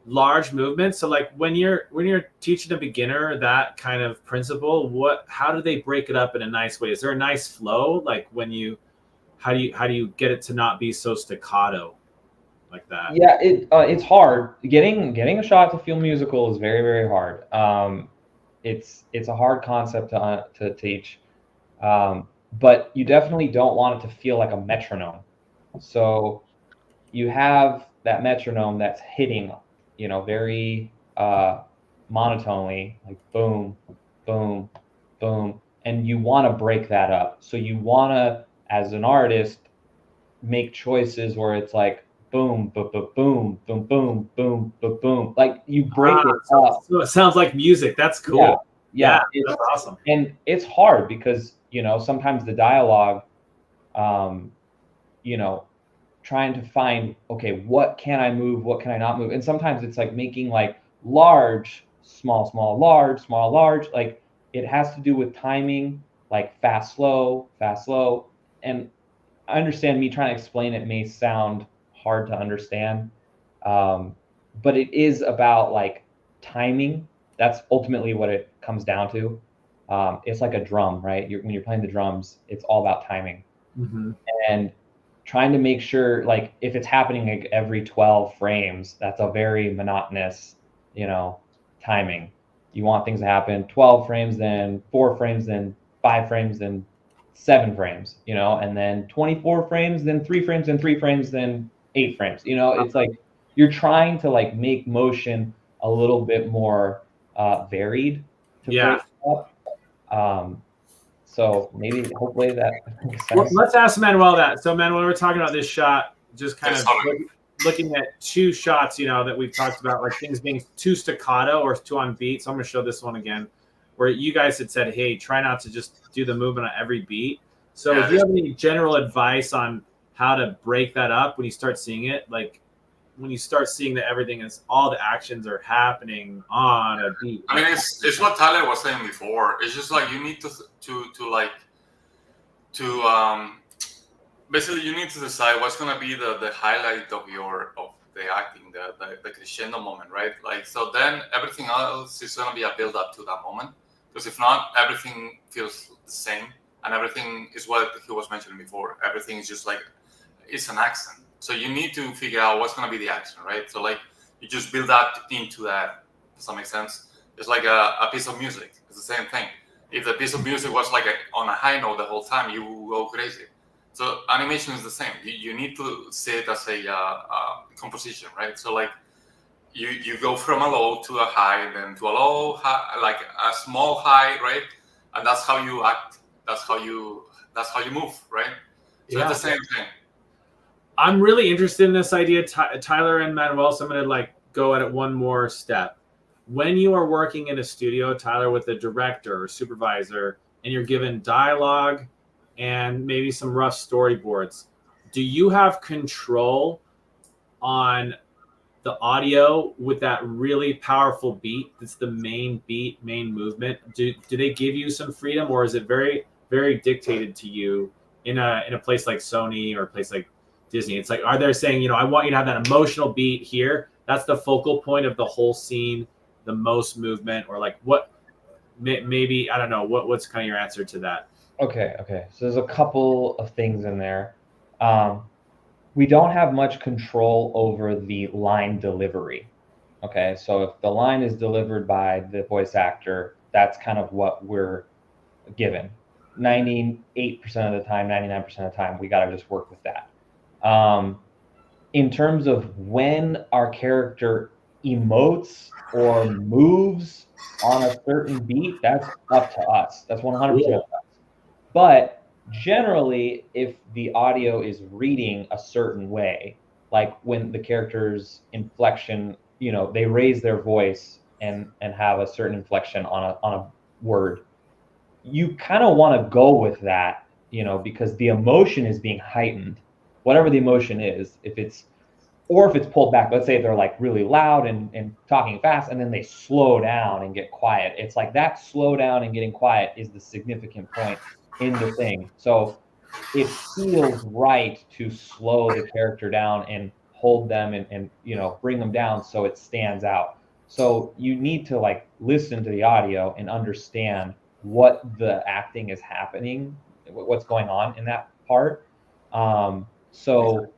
movements. So like when you're teaching a beginner that kind of principle, how do they break it up in a nice way? Is there a nice flow? Like how do you get it to not be so staccato like that? Yeah, it's hard. Getting a shot to feel musical is very, very hard. It's a hard concept to teach, but you definitely don't want it to feel like a metronome. So you have that metronome that's hitting, very monotonely, like boom, boom, boom, and you want to break that up. So you want to, as an artist, make choices where it's like boom, boom, boom, boom, boom, boom, boom, boom, boom. Like you break it up. So it sounds like music. That's cool. Yeah, that's awesome. And it's hard because sometimes the dialogue, trying to find, okay, what can I move, what can I not move, and sometimes it's like making like large, small, small, large, small, large. Like it has to do with timing, like fast, slow, and I understand me trying to explain it may sound hard to understand, but it is about like timing. That's ultimately what it comes down to. It's like a drum, right? When you're playing the drums, it's all about timing. Mm-hmm. And trying to make sure, like, if it's happening like every 12 frames, that's a very monotonous, timing. You want things to happen 12 frames, then 4 frames, then 5 frames, then 7 frames, and then 24 frames, then 3 frames, then 3 frames, then 8 frames. It's like you're trying to like make motion a little bit more varied to break it up. So maybe, hopefully that makes sense. Well, let's ask Manuel that. So Manuel, we're talking about this shot, just kind of looking at two shots, that we've talked about, like things being too staccato or too on beat. So I'm going to show this one again, where you guys had said, hey, try not to just do the movement on every beat. So do you have any general advice on how to break that up when you start seeing it? Like when you start seeing that everything is, all the actions are happening on a beat. I mean, it's what Tyler was saying before. It's just like you need to basically you need to decide what's gonna be the highlight of the acting, the crescendo moment, right? Like, so then everything else is gonna be a build up to that moment. Because if not, everything feels the same, and everything is what he was mentioning before. Everything is just like, it's an accent. So you need to figure out what's going to be the action, right? So like you just build up into that. Does that make sense? It's like a piece of music. It's the same thing. If the piece of music was like on a high note the whole time, you will go crazy. So animation is the same. You need to see it as a composition, right? So like you go from a low to a high, then to a low, high, like a small high, right? And that's how you act. That's how you move, right? So it's the same thing. I'm really interested in this idea, Tyler and Manuel. So I'm going to like go at it one more step. When you are working in a studio, Tyler, with a director or supervisor, and you're given dialogue and maybe some rough storyboards, do you have control on the audio with that really powerful beat? That's the main beat, main movement. Do they give you some freedom, or is it very, very dictated to you in a place like Sony or a place like Disney? It's like, are they saying, I want you to have that emotional beat here. That's the focal point of the whole scene, the most movement, or like what? Maybe I don't know. What's kind of your answer to that? Okay. So there's a couple of things in there. We don't have much control over the line delivery. Okay, so if the line is delivered by the voice actor, that's kind of what we're given. 98% of the time, 99% of the time, we got to just work with that. In terms of when our character emotes or moves on a certain beat, that's up to us. That's 100% up to us. But generally, if the audio is reading a certain way, like when the character's inflection, they raise their voice and have a certain inflection on a word, you kind of want to go with that, because the emotion is being heightened, whatever the emotion is. If it's pulled back, let's say they're like really loud and talking fast, and then they slow down and get quiet. It's like that slow down and getting quiet is the significant point in the thing. So it feels right to slow the character down and hold them and bring them down so it stands out. So you need to like listen to the audio and understand what the acting is happening, what's going on in that part. So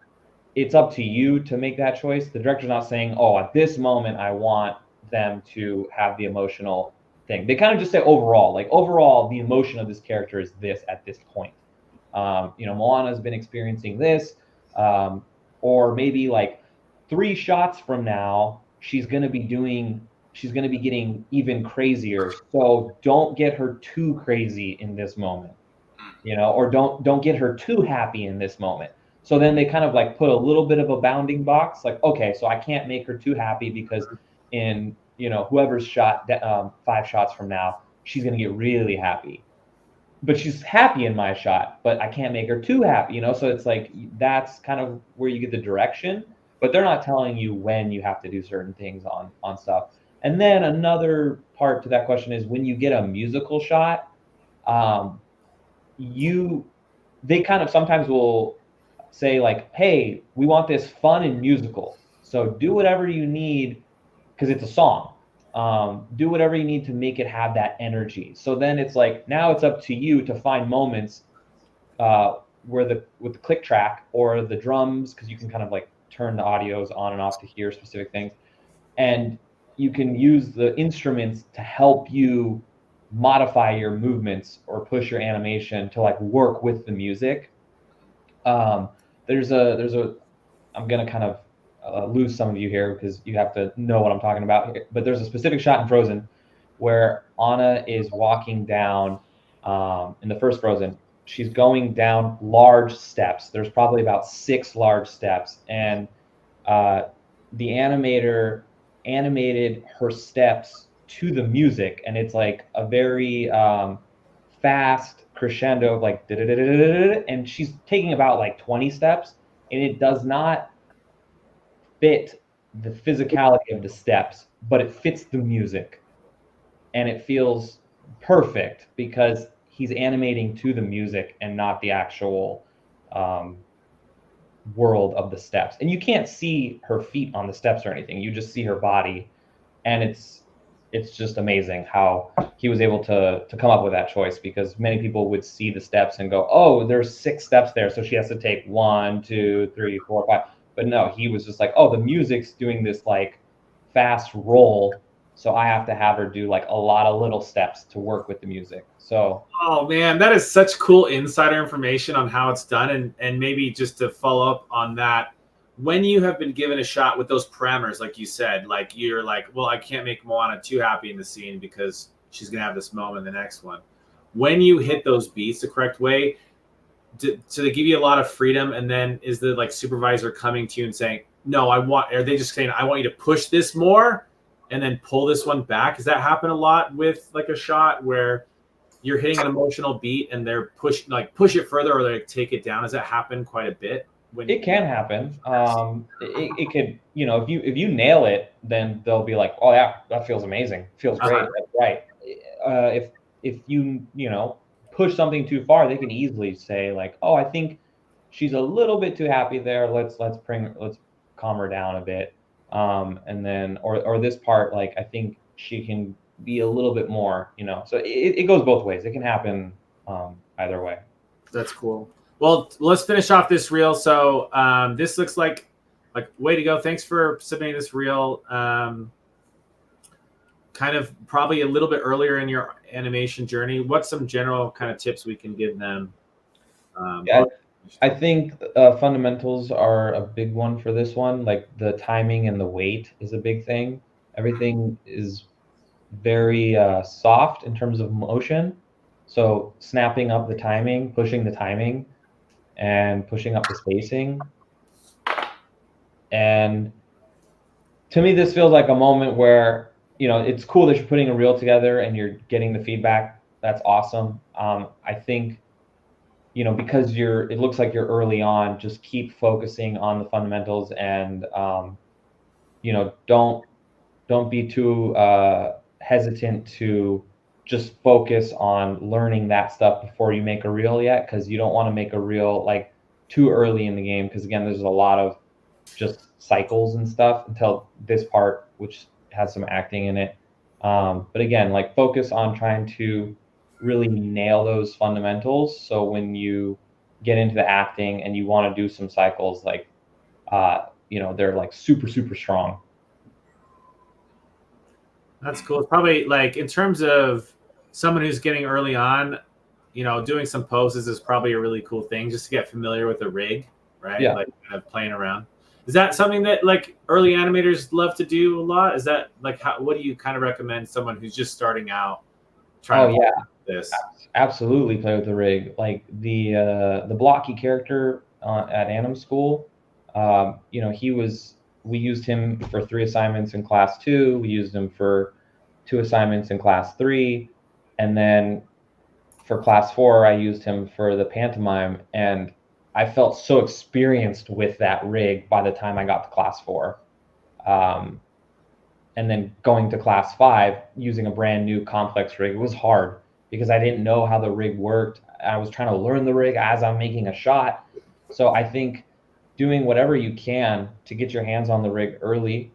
it's up to you to make that choice. The director's not saying, oh, at this moment I want them to have the emotional thing. They kind of just say overall, the emotion of this character is this at this point. Moana's been experiencing this, or maybe like 3 shots from now, she's going to be getting even crazier. So don't get her too crazy in this moment, or don't get her too happy in this moment. So then they kind of like put a little bit of a bounding box, like, okay, so I can't make her too happy because in, whoever's shot 5 shots from now, she's going to get really happy. But she's happy in my shot, but I can't make her too happy, So it's like, that's kind of where you get the direction, but they're not telling you when you have to do certain things on stuff. And then another part to that question is when you get a musical shot, they kind of sometimes will say like, hey, we want this fun and musical. So do whatever you need, because it's a song. Do whatever you need to make it have that energy. So then it's like, now it's up to you to find moments where with the click track or the drums, because you can kind of like turn the audios on and off to hear specific things. And you can use the instruments to help you modify your movements or push your animation to like work with the music. I'm going to kind of lose some of you here because you have to know what I'm talking about here. But there's a specific shot in Frozen where Anna is walking down in the first Frozen. She's going down large steps. There's probably about 6 large steps. And the animator animated her steps to the music. And it's like a very fast crescendo of like, and she's taking about like 20 steps. And it does not fit the physicality of the steps, but it fits the music. And it feels perfect because he's animating to the music and not the actual world of the steps. And you can't see her feet on the steps or anything. You just see her body. And it's just amazing how he was able to come up with that choice, because many people would see the steps and go, oh, there's 6 steps there, so she has to take 1, 2, 3, 4, 5. But no, he was just like, oh, the music's doing this like fast roll, so I have to have her do like a lot of little steps to work with the music. So oh man, that is such cool insider information on how it's done. And maybe just to follow up on that, when you have been given a shot with those parameters, like you said, like you're like, well, I can't make Moana too happy in the scene because she's gonna have this moment in the next one. When you hit those beats the correct way, so they give you a lot of freedom, and then is the like supervisor coming to you and saying, no, I want, are they just saying, I want you to push this more and then pull this one back? Does that happen a lot with like a shot where you're hitting an emotional beat and they're push it further, or they take it down? Does that happen quite a bit? it can happen. It could, you know, if you nail it, then they'll be like, oh yeah, that feels amazing, feels great, that's right. If you know, push something too far, they can easily say like, oh, I think she's a little bit too happy there. Let's calm her down a bit. And then or this part, like I think she can be a little bit more, you know. So it goes both ways. It can happen either way. That's cool. Well, let's finish off this reel. So this looks like way to go. Thanks for submitting this reel. Kind of probably a little bit earlier in your animation journey. What's some general kind of tips we can give them? Yeah, I think fundamentals are a big one for this one. Like the timing and the weight is a big thing. Everything is very soft in terms of motion. So snapping up the timing, pushing the timing, and pushing up the spacing. And to me, this feels like a moment where, you know, it's cool that you're putting a reel together and you're getting the feedback. That's awesome. I think, you know, because it looks like you're early on, just keep focusing on the fundamentals and, you know, don't be too hesitant to just focus on learning that stuff before you make a reel yet, because you don't want to make a reel like too early in the game, because again, there's a lot of just cycles and stuff until this part, which has some acting in it. But again, like focus on trying to really nail those fundamentals, so when you get into the acting and you want to do some cycles, like you know, they're like super strong. That's cool. It's probably like in terms of someone who's getting early on, you know, doing some poses is probably a really cool thing just to get familiar with the rig, right? Yeah. Like kind of playing around. Is that something that like early animators love to do a lot? Is that like what do you kind of recommend someone who's just starting out trying to do this? Absolutely play with the rig. Like the blocky character at AnimSchool, you know, we used him for 3 assignments in class 2. We used him for 2 assignments in class 3. And then for class 4, I used him for the pantomime. And I felt so experienced with that rig by the time I got to class 4. And then going to class 5, using a brand new complex rig, it was hard because I didn't know how the rig worked. I was trying to learn the rig as I'm making a shot. So I think doing whatever you can to get your hands on the rig early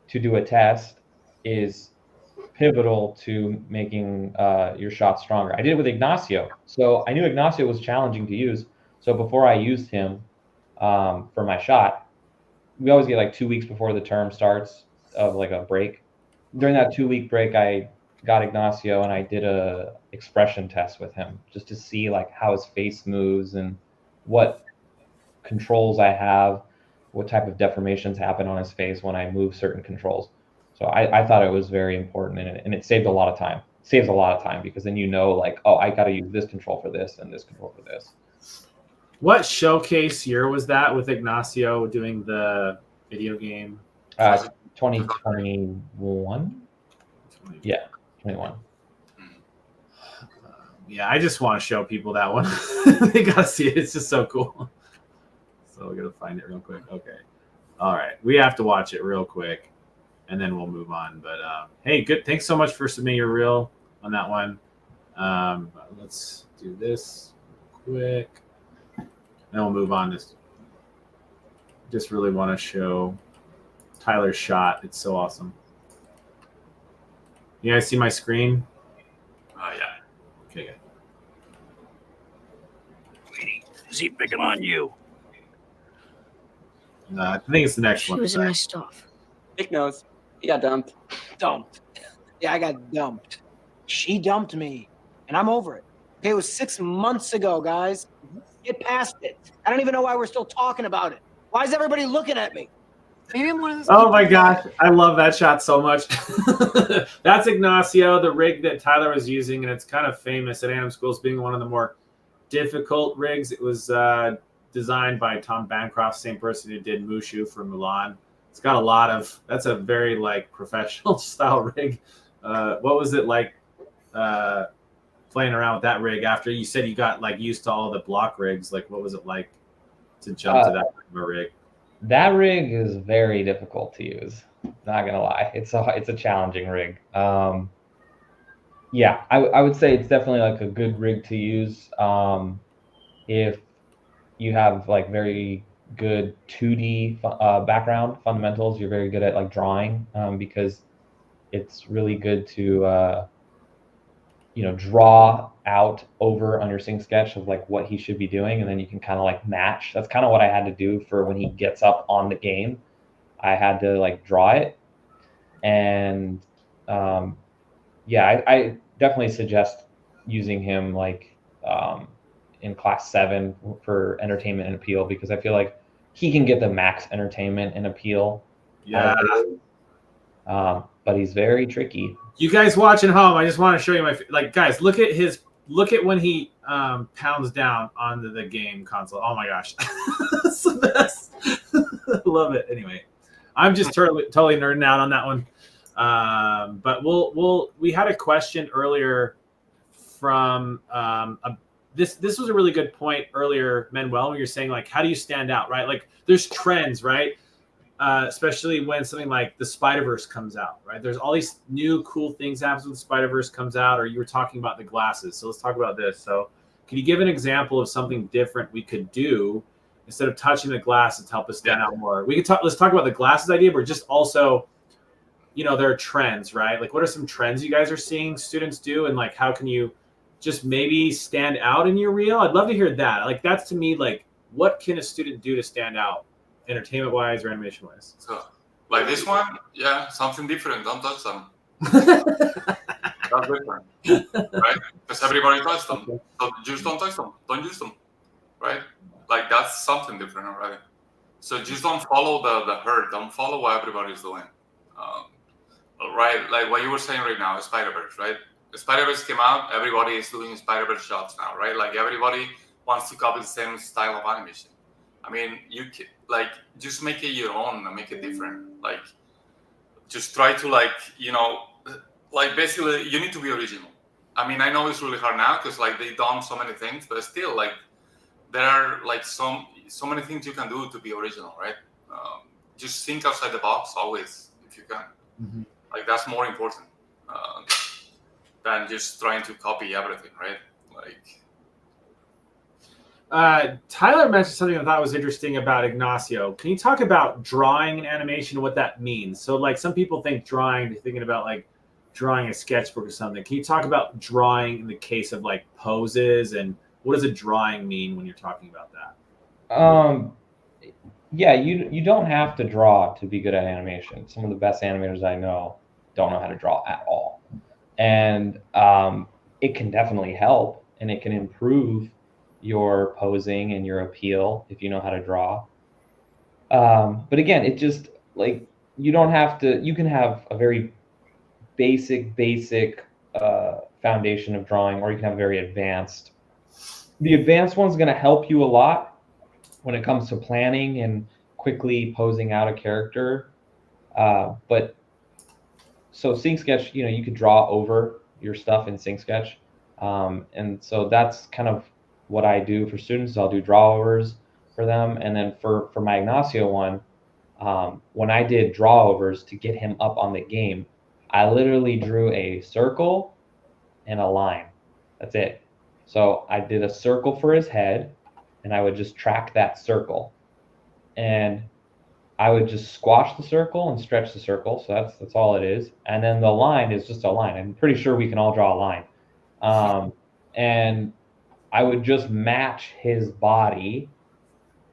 to do a test is pivotal to making your shot stronger. I did it with Ignacio. So I knew Ignacio was challenging to use. So before I used him for my shot, we always get like 2 weeks before the term starts of like a break. During that 2-week break, I got Ignacio and I did a expression test with him just to see like how his face moves and what controls I have, what type of deformations happen on his face when I move certain controls. So I thought it was very important, and it saved a lot of time. It saves a lot of time because then you know, like, oh, I got to use this control for this and this control for this. What showcase year was that with Ignacio doing the video game? 2021. Yeah, 21. Yeah, I just want to show people that one. They gotta see it. It's just so cool. So we're gonna find it real quick. Okay. All right. We have to watch it real quick, and then we'll move on. But hey, good. Thanks so much for submitting your reel on that one. Let's do this quick. Then we'll move on. Just really want to show Tyler's shot. It's so awesome. You guys see my screen? Yeah. Okay, good. Is he picking on you? I think it's the next She one. was in my stuff. Nick knows. He got dumped. Dumped. Yeah, I got dumped. She dumped me, and I'm over it. Okay, it was 6 months ago, guys. Get past it. I don't even know why we're still talking about it. Why is everybody looking at me? Maybe I'm one of those Oh my people gosh, I love that shot so much. That's Ignacio, the rig that Tyler was using, and it's kind of famous at AnimSchool as being one of the more difficult rigs. It was designed by Tom Bancroft, same person who did Mushu for Mulan. It's got a lot of, that's a very like professional style rig. What was it like playing around with that rig after you said you got like used to all the block rigs? Like what was it like to jump to that kind of a rig? That rig is very difficult to use. Not gonna lie, it's a challenging rig. Yeah, I would say it's definitely like a good rig to use if you have like very good 2D background fundamentals. You're very good at like drawing because it's really good to draw out over on your synchsketch of like what he should be doing, and then you can kind of like match. That's kind of what I had to do for when he gets up on the game. I had to like draw it, and yeah, I definitely suggest using him like in class 7 for entertainment and appeal, because I feel like he can get the max entertainment and appeal. Yeah. But he's very tricky. You guys watching home, I just want to show you my guys. Look at when he pounds down onto the game console. Oh my gosh, it's the best. Love it. Anyway, I'm just totally nerding out on that one. But we had a question earlier from this was a really good point earlier, Manuel, when you're saying like how do you stand out, right? Like there's trends, right? Especially when something like the Spider-Verse comes out, right? There's all these new cool things happen when the Spider-Verse comes out, or you were talking about the glasses. So let's talk about this. So can you give an example of something different we could do instead of touching the glasses to help us stand out more? We could talk. Let's talk about the glasses idea, but just also, there are trends, right? Like what are some trends you guys are seeing students do, and like how can you just maybe stand out in your reel? I'd love to hear that. Like that's to me like what can a student do to stand out? Entertainment wise or animation wise? So, like this one, yeah, something different. Don't touch them. That's different, right? Because everybody touches them. So just don't touch them. Don't use them, right? Like that's something different already. So just don't follow the herd. Don't follow what everybody's doing. Right? Like what you were saying right now, Spider-Verse, right? The Spider-Verse came out. Everybody is doing Spider-Verse shots now, right? Like everybody wants to copy the same style of animation. I mean, you can, like, just make it your own and make it different. Like, just try to, like, like, basically, you need to be original. I mean, I know it's really hard now because, like, they've done so many things, but still, like, there are, like, so many things you can do to be original, right? Just think outside the box always, if you can. Mm-hmm. Like, that's more important than just trying to copy everything, right? Like... Tyler mentioned something I thought was interesting about Ignacio. Can you talk about drawing and animation and what that means? So like some people think drawing, they're thinking about like drawing a sketchbook or something. Can you talk about drawing in the case of like poses, and what does a drawing mean when you're talking about that? Yeah, you don't have to draw to be good at animation. Some of the best animators I know don't know how to draw at all. And it can definitely help, and it can improve your posing and your appeal if you know how to draw. But again, it just like you don't have to. You can have a very basic foundation of drawing, or you can have very advanced. The advanced one's going to help you a lot when it comes to planning and quickly posing out a character. But so synchsketch, you could draw over your stuff in synchsketch, and so that's kind of what I do for students. I'll do drawovers for them, and then for my Ignacio one, when I did drawovers to get him up on the game, I literally drew a circle and a line. That's it. So I did a circle for his head, and I would just track that circle, and I would just squash the circle and stretch the circle. So that's all it is. And then the line is just a line. I'm pretty sure we can all draw a line. And I would just match his body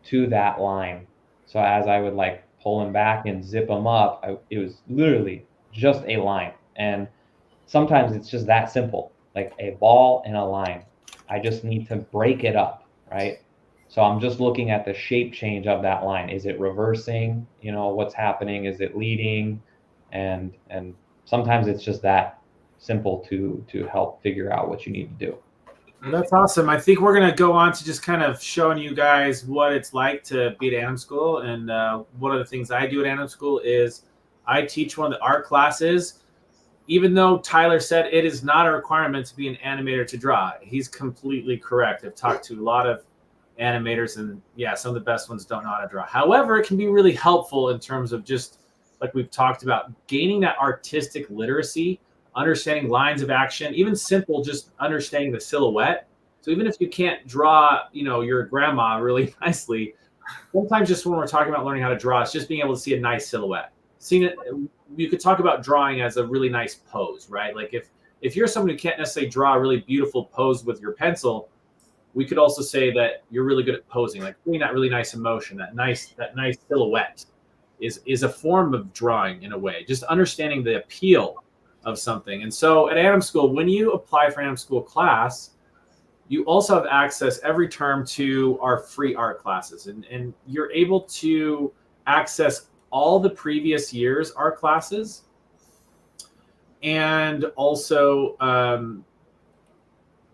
to that line. So as I would like pull them back and zip them up, it was literally just a line. And sometimes it's just that simple, like a ball and a line. I just need to break it up, right? So I'm just looking at the shape change of that line. Is it reversing? You know, what's happening? Is it leading? And sometimes it's just that simple to help figure out what you need to do. That's awesome. I think we're going to go on to just kind of showing you guys what it's like to be at AnimSchool. And one of the things I do at AnimSchool is I teach one of the art classes. Even though Tyler said it is not a requirement to be an animator to draw, he's completely correct. I've talked to a lot of animators, and yeah, some of the best ones don't know how to draw. However, it can be really helpful in terms of just like we've talked about, gaining that artistic literacy, understanding lines of action, even simple, just understanding the silhouette. So even if you can't draw, you know, your grandma really nicely, sometimes just when we're talking about learning how to draw, it's just being able to see a nice silhouette. Seeing it, you could talk about drawing as a really nice pose, right? Like if you're someone who can't necessarily draw a really beautiful pose with your pencil, we could also say that you're really good at posing, like doing that really nice emotion, that nice silhouette is a form of drawing in a way, just understanding the appeal of something. And so at AnimSchool, when you apply for an AnimSchool class, you also have access every term to our free art classes. And you're able to access all the previous year's art classes. And also, and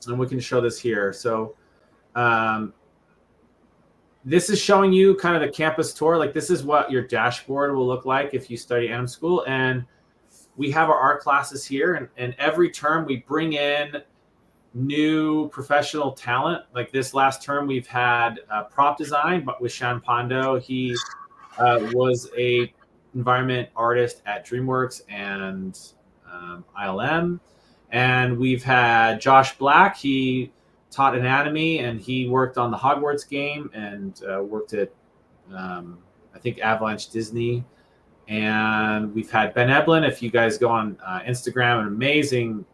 we can show this here. So this is showing you kind of the campus tour. Like this is what your dashboard will look like if you study AnimSchool. And we have our art classes here. And every term we bring in new professional talent. Like this last term, we've had prop design, but with Sean Pondo. He was a environment artist at DreamWorks and ILM. And we've had Josh Black. He taught anatomy, and he worked on the Hogwarts game and worked at, I think, Avalanche Disney. And we've had Ben Eblin. If you guys go on Instagram, an amazing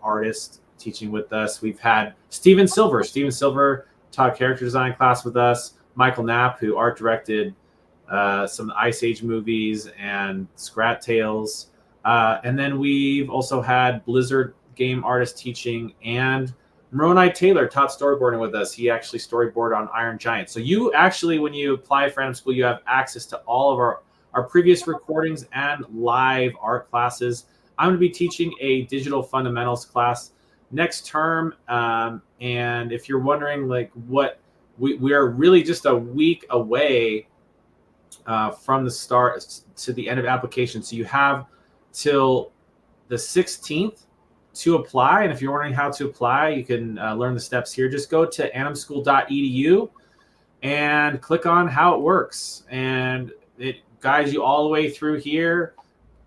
artist teaching with us. We've had Steven Silver. Steven Silver taught character design class with us. Michael Knapp, who art directed some of the Ice Age movies and Scrat Tales. And then we've also had Blizzard game artist teaching, and Moroni Taylor taught storyboarding with us. He actually storyboarded on Iron Giant. So you actually, when you apply for AnimSchool, you have access to all of our previous recordings and live art classes. I'm going to be teaching a digital fundamentals class next term. And if you're wondering, like, what we are really just a week away from the start to the end of application. So you have till the 16th to apply. And if you're wondering how to apply, you can learn the steps here. Just go to animschool.edu and click on how it works. And it guides you all the way through here.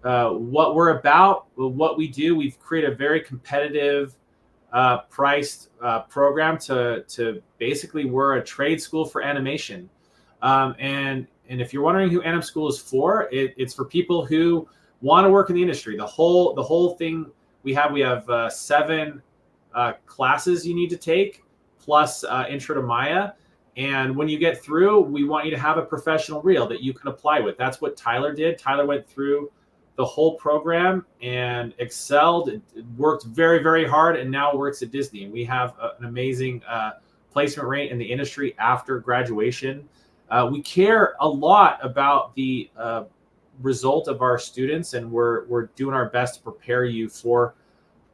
What we're about, what we do, we've created a very competitive priced program to basically, we're a trade school for animation. And if you're wondering who AnimSchool is for, it's for people who want to work in the industry. The whole thing we have 7 classes you need to take, plus Intro to Maya. And when you get through, we want you to have a professional reel that you can apply with. That's what Tyler did. Tyler went through the whole program and excelled. It worked very, very hard, and now works at Disney. And we have an amazing placement rate in the industry after graduation. We care a lot about the result of our students, and we're doing our best to prepare you for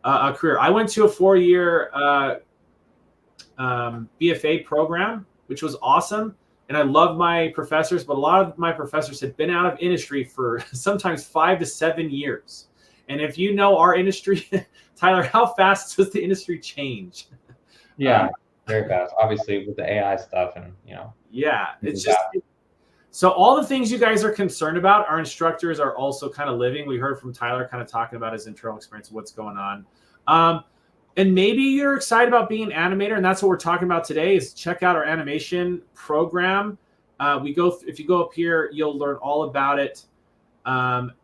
a career. I went to a 4-year BFA program, which was awesome. And I love my professors, but a lot of my professors had been out of industry for sometimes 5 to 7 years. And if you know our industry, Tyler, how fast does the industry change? Yeah, very fast. Obviously with the AI stuff and, you know. Yeah, it's just, so all the things you guys are concerned about, our instructors are also kind of living. We heard from Tyler kind of talking about his internal experience, what's going on. And maybe you're excited about being an animator, and that's what we're talking about today, is check out our animation program. If you go up here, you'll learn all about it.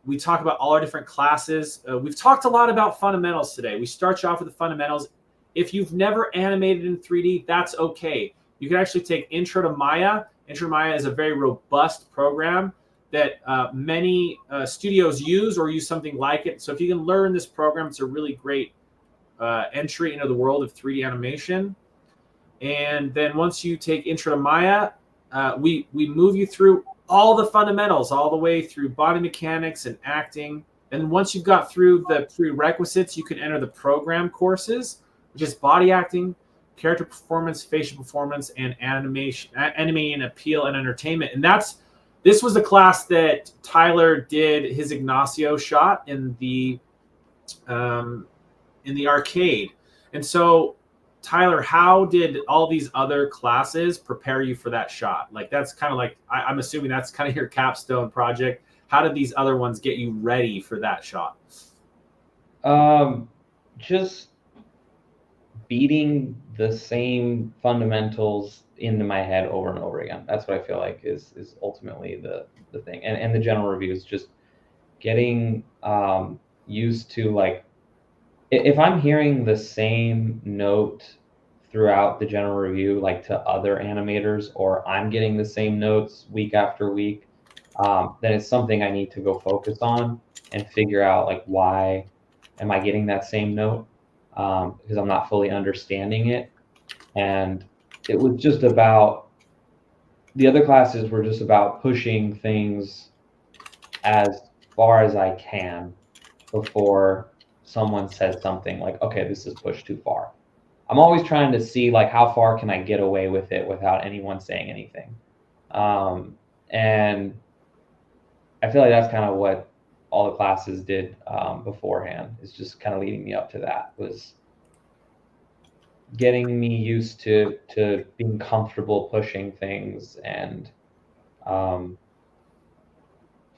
We talk about all our different classes. We've talked a lot about fundamentals today. We start you off with the fundamentals. If you've never animated in 3D, that's okay. You can actually take Intro to Maya Intro to Maya is a very robust program that many studios use or use something like it. So if you can learn this program, it's a really great entry into the world of 3D animation. And then once you take Intro to Maya, we move you through all the fundamentals, all the way through body mechanics and acting. And once you've got through the prerequisites, you can enter the program courses, which is body acting, character performance, facial performance, and animating appeal and entertainment. And this was the class that Tyler did his Ignacio shot in the arcade. And so, Tyler, how did all these other classes prepare you for that shot? Like, that's kind of like, I'm assuming that's kind of your capstone project. How did these other ones get you ready for that shot? Just beating the same fundamentals into my head over and over again. That's what I feel like is ultimately the thing. And the general reviews, just getting used to, like, if I'm hearing the same note throughout the general review, like to other animators, or I'm getting the same notes week after week, then it's something I need to go focus on and figure out, like, why am I getting that same note? Because I'm not fully understanding it. And it was just about, the other classes were just about pushing things as far as I can before someone said something like, okay, this is pushed too far. I'm always trying to see, like, how far can I get away with it without anyone saying anything. And I feel like that's kind of what all the classes did beforehand, is just kind of leading me up to that, was getting me used to being comfortable pushing things and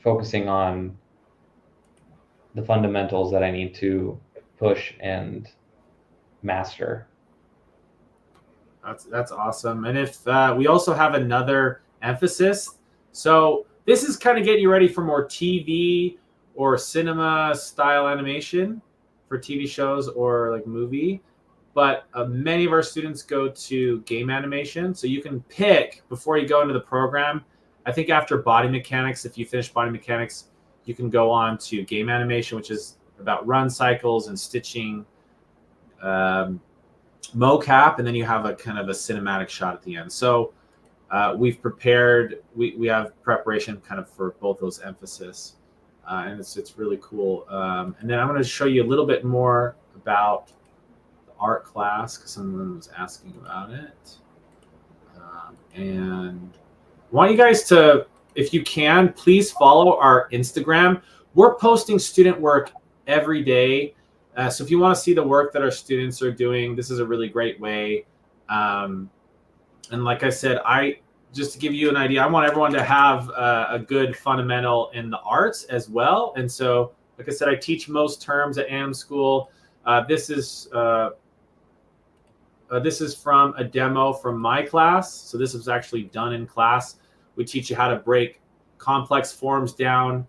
focusing on the fundamentals that I need to push and master. That's awesome. And if we also have another emphasis. So this is kind of getting you ready for more TV or cinema style animation for TV shows or like movie. But many of our students go to game animation. So you can pick before you go into the program. I think after body mechanics, if you finish body mechanics, you can go on to game animation, which is about run cycles and stitching, mocap, and then you have a kind of a cinematic shot at the end. So we've prepared, we have preparation kind of for both those emphasis, and it's really cool. And then I'm going to show you a little bit more about the art class, because someone was asking about it. And I want you guys to, if you can, please follow our Instagram. We're posting student work every day. So if you want to see the work that our students are doing, this is a really great way. And like I said, just to give you an idea, I want everyone to have a good fundamental in the arts as well. And so, like I said, I teach most terms at AnimSchool. This is from a demo from my class. So this was actually done in class. We teach you how to break complex forms down,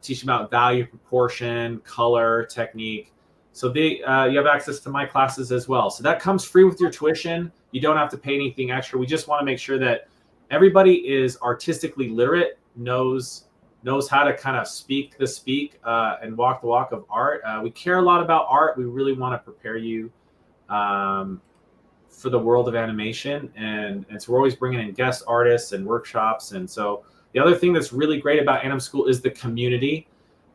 teach about value, proportion, color, technique. So you have access to my classes as well. So that comes free with your tuition. You don't have to pay anything extra. We just want to make sure that everybody is artistically literate, knows how to kind of speak the speak and walk the walk of art. We care a lot about art. We really want to prepare you for the world of animation. And so we're always bringing in guest artists and workshops. And so the other thing that's really great about AnimSchool is the community.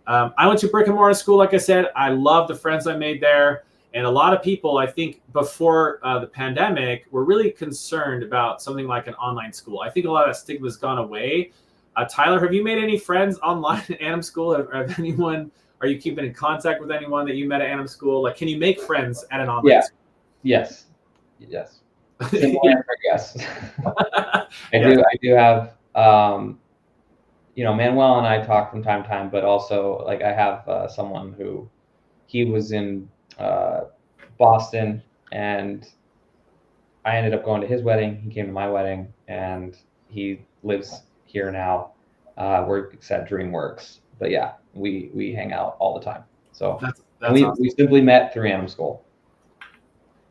I went to brick and mortar school, like I said. I love the friends I made there. And a lot of people, I think, before the pandemic, were really concerned about something like an online school. I think a lot of that stigma has gone away. Tyler, have you made any friends online at AnimSchool? Have anyone? Are you keeping in contact with anyone that you met at AnimSchool? Like, can you make friends at an online school? Yes. Simple answer, yes. I do have. Manuel and I talk from time to time, but also, like, I have someone who, he was in Boston, and I ended up going to his wedding. He came to my wedding, and he lives here now. Works at DreamWorks, but yeah, we hang out all the time. So that's we awesome. we simply met through AnimSchool.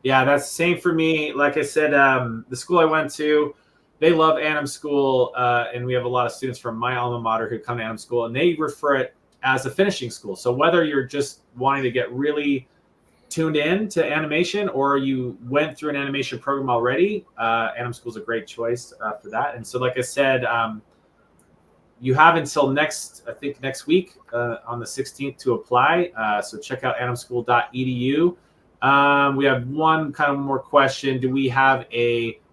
Yeah, that's the same for me. Like I said, the school I went to, they love AnimSchool, and we have a lot of students from my alma mater who come to AnimSchool, and they refer it as a finishing school. So whether you're just wanting to get really tuned in to animation or you went through an animation program already, AnimSchool is a great choice for that. And so, like I said, you have until next week on the 16th to apply. So check out animschool.edu. We have one kind of more question. We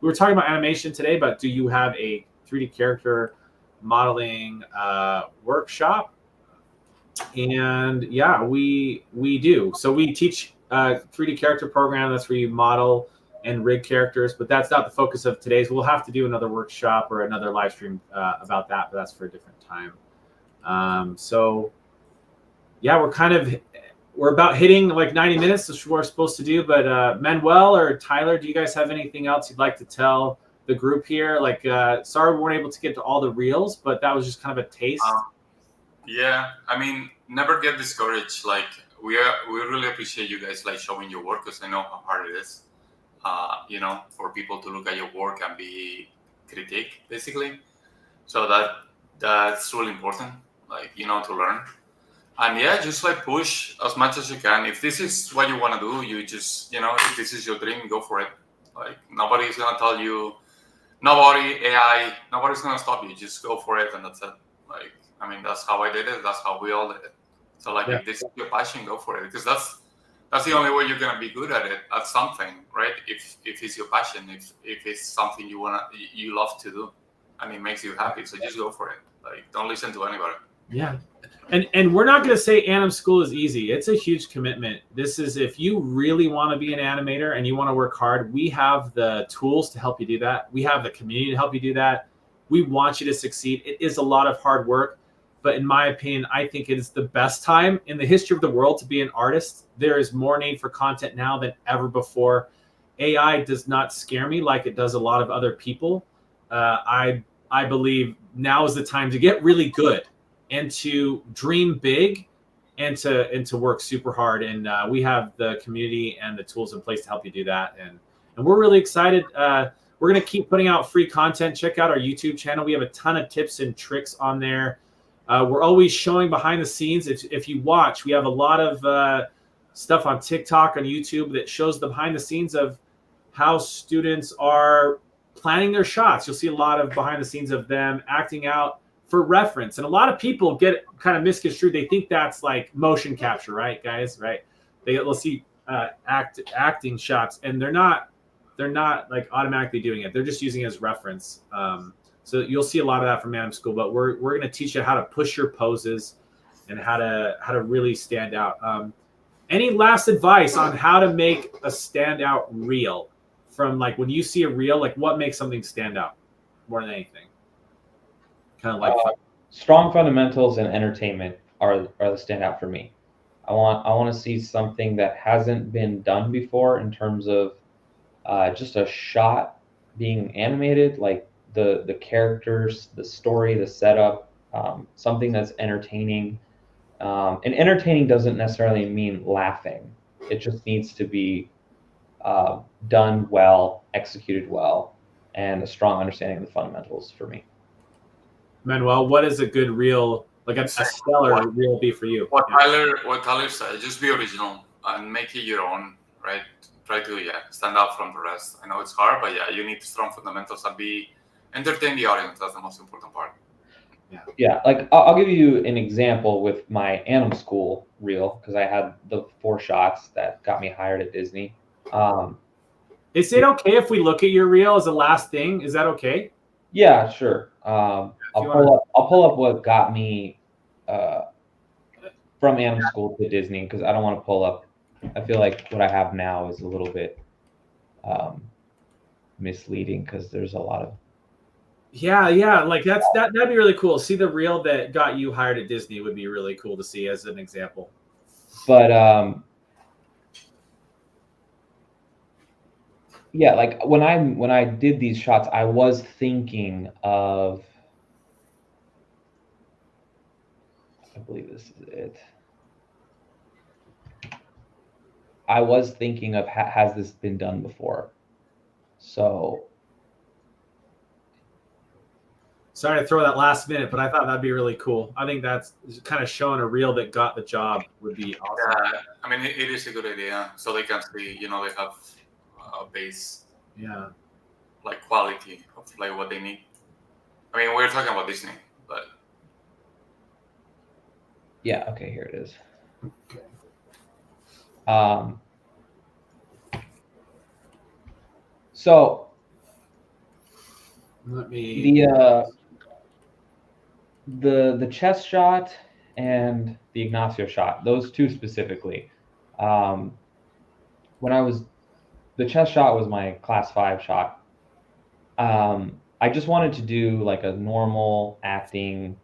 were talking about animation today, but do you have a 3D character modeling workshop? And yeah, we do. So we teach 3D character program. That's where you model and rig characters, but that's not the focus of today's. We'll have to do another workshop or another live stream about that, but that's for a different time. So yeah, we're about hitting like 90 minutes, which we're supposed to do. But Manuel or Tyler, do you guys have anything else you'd like to tell the group here? Like, sorry we weren't able to get to all the reels, but that was just kind of a taste. Yeah, I mean, never get discouraged. Like, we really appreciate you guys like showing your work, because I know how hard it is. For people to look at your work and be critique, basically. So that's really important, like, to learn. And yeah, just like push as much as you can. If this is what you want to do, you just, if this is your dream, go for it. Like, nobody's going to tell you, nobody's going to stop you. Just go for it, and that's it. Like, I mean, that's how I did it. That's how we all did it. So, like, if this is your passion, go for it. Because that's the only way you're gonna be good at something, right? If it's your passion, if it's something you love to do, and it makes you happy, so just go for it. Like, don't listen to anybody. Yeah, and we're not gonna say AnimSchool is easy. It's a huge commitment. This is, if you really want to be an animator and you want to work hard, we have the tools to help you do that. We have the community to help you do that. We want you to succeed. It is a lot of hard work. But in my opinion, I think it is the best time in the history of the world to be an artist. There is more need for content now than ever before. AI does not scare me like it does a lot of other people. I believe now is the time to get really good and to dream big and to work super hard. And we have the community and the tools in place to help you do that. And we're really excited. We're going to keep putting out free content. Check out our YouTube channel. We have a ton of tips and tricks on there. We're always showing behind the scenes. If you watch, we have a lot of stuff on TikTok, on YouTube, that shows the behind the scenes of how students are planning their shots. You'll see a lot of behind the scenes of them acting out for reference. And a lot of people get kind of misconstrued. They think that's like motion capture, right, guys? Right? They'll see acting shots, and they're not like automatically doing it. They're just using it as reference. So you'll see a lot of that from AnimSchool, but we're going to teach you how to push your poses and how to really stand out. Any last advice on how to make a standout reel? From like when you see a reel, like what makes something stand out more than anything? Kind of like strong fundamentals and entertainment are the standout for me. I want to see something that hasn't been done before in terms of just a shot being animated, like the characters, the story, the setup, something that's entertaining. And entertaining doesn't necessarily mean laughing. It just needs to be done well, executed well, and a strong understanding of the fundamentals for me. Manuel, what is a good reel, like a stellar reel be for you? What Tyler said, just be original and make it your own, right? Try to stand out from the rest. I know it's hard, but you need strong fundamentals and entertain the audience. That's the most important part. Yeah, like I'll give you an example with my AnimSchool reel, because I had the 4 shots that got me hired at Disney. Is it okay if we look at your reel as a last thing? Is that okay? Yeah, sure. I'll pull up what got me from AnimSchool to Disney, because I don't want to pull up. I feel like what I have now is a little bit misleading, because there's a lot of. Yeah, like that'd be really cool. See the reel that got you hired at Disney would be really cool to see as an example. But yeah, like when I did these shots, I was thinking of, I believe this is it. I was thinking of, has this been done before? So Sorry to throw that last minute, but I thought that'd be really cool. I think that's kind of showing a reel that got the job would be awesome. Yeah, I mean, it is a good idea. So they can see, they have a base, like quality of like what they need. I mean, we're talking about Disney, but yeah, okay, here it is. Okay. So let me the chest shot and the Ignacio shot, those two specifically. When the chest shot was my class 5 shot. I just wanted to do like a normal acting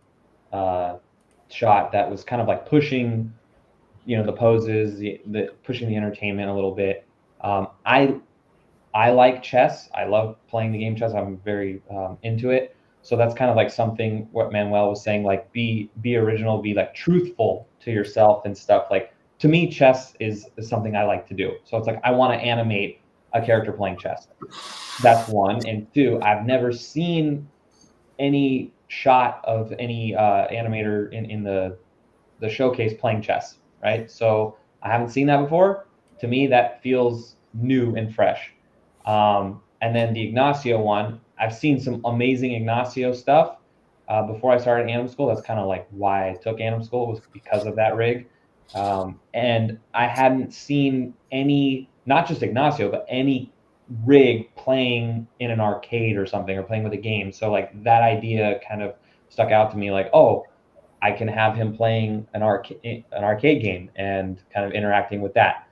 shot that was kind of like pushing, the poses, the pushing the entertainment a little bit. I like chess. I love playing the game chess. I'm very into it. So that's kind of like something what Manuel was saying, like be original, be like truthful to yourself and stuff. Like to me, chess is something I like to do. So it's like I want to animate a character playing chess. That's one. And two, I've never seen any shot of any animator in the showcase playing chess, right? So I haven't seen that before. To me, that feels new and fresh. And then the Ignacio one, I've seen some amazing Ignacio stuff before I started AnimSchool. That's kind of like why I took AnimSchool, was because of that rig. And I hadn't seen any, not just Ignacio, but any rig playing in an arcade or something, or playing with a game. So like that idea kind of stuck out to me, like, oh, I can have him playing an arcade game and kind of interacting with that.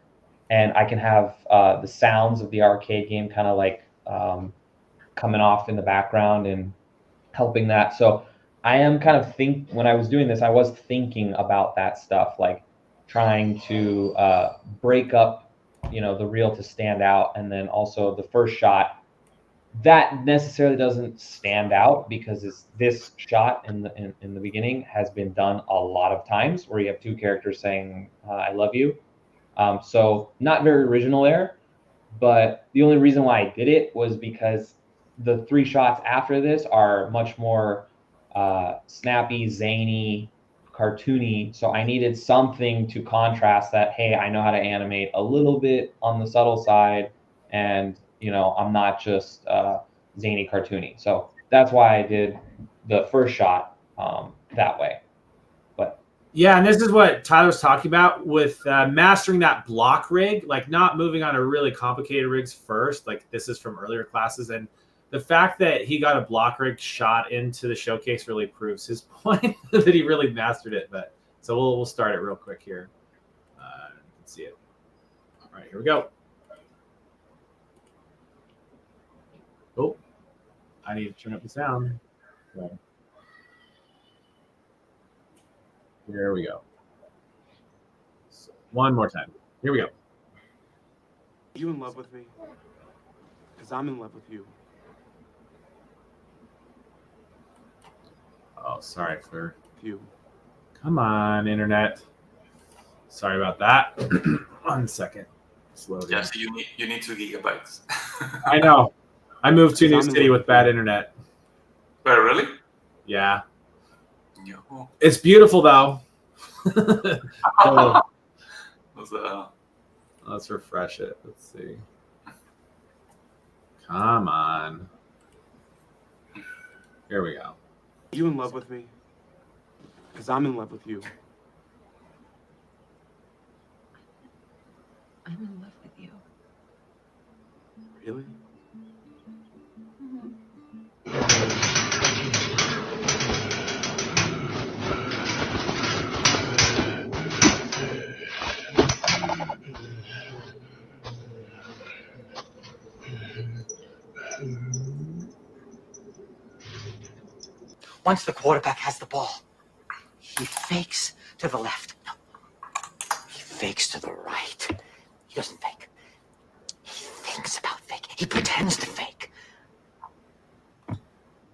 And I can have the sounds of the arcade game kind of like coming off in the background and helping that. So I am kind of when I was doing this, I was thinking about that stuff, like trying to break up, the reel to stand out. And then also the first shot, that necessarily doesn't stand out because this shot in the beginning has been done a lot of times, where you have two characters saying, I love you. So not very original there, but the only reason why I did it was because the 3 shots after this are much more snappy, zany, cartoony. So I needed something to contrast that. Hey, I know how to animate a little bit on the subtle side, and I'm not just zany, cartoony. So that's why I did the first shot that way. Yeah, and this is what Tyler's talking about with mastering that block rig, like not moving on to really complicated rigs first. Like this is from earlier classes, and the fact that he got a block rig shot into the showcase really proves his point that he really mastered it. But so we'll start it real quick here. Let's see it. All right, here we go. Oh, I need to turn up the sound. Okay. Here we go. So, one more time. Here we go. Are you in love with me? Because I'm in love with you. Oh, sorry for you. Come on, internet. Sorry about that. 1 second. Slow down. Yeah, so you need 2 gigabytes. I know. I moved to a new city with bad internet. Wait, really? Yeah. Yo. It's beautiful though. Let's refresh it. Let's see. Come on. Here we go. Are you in love with me? Because I'm in love with you. I'm in love with you. Really? Once the quarterback has the ball, he fakes to the left. No, he fakes to the right. He doesn't fake. He thinks about faking. He pretends to fake.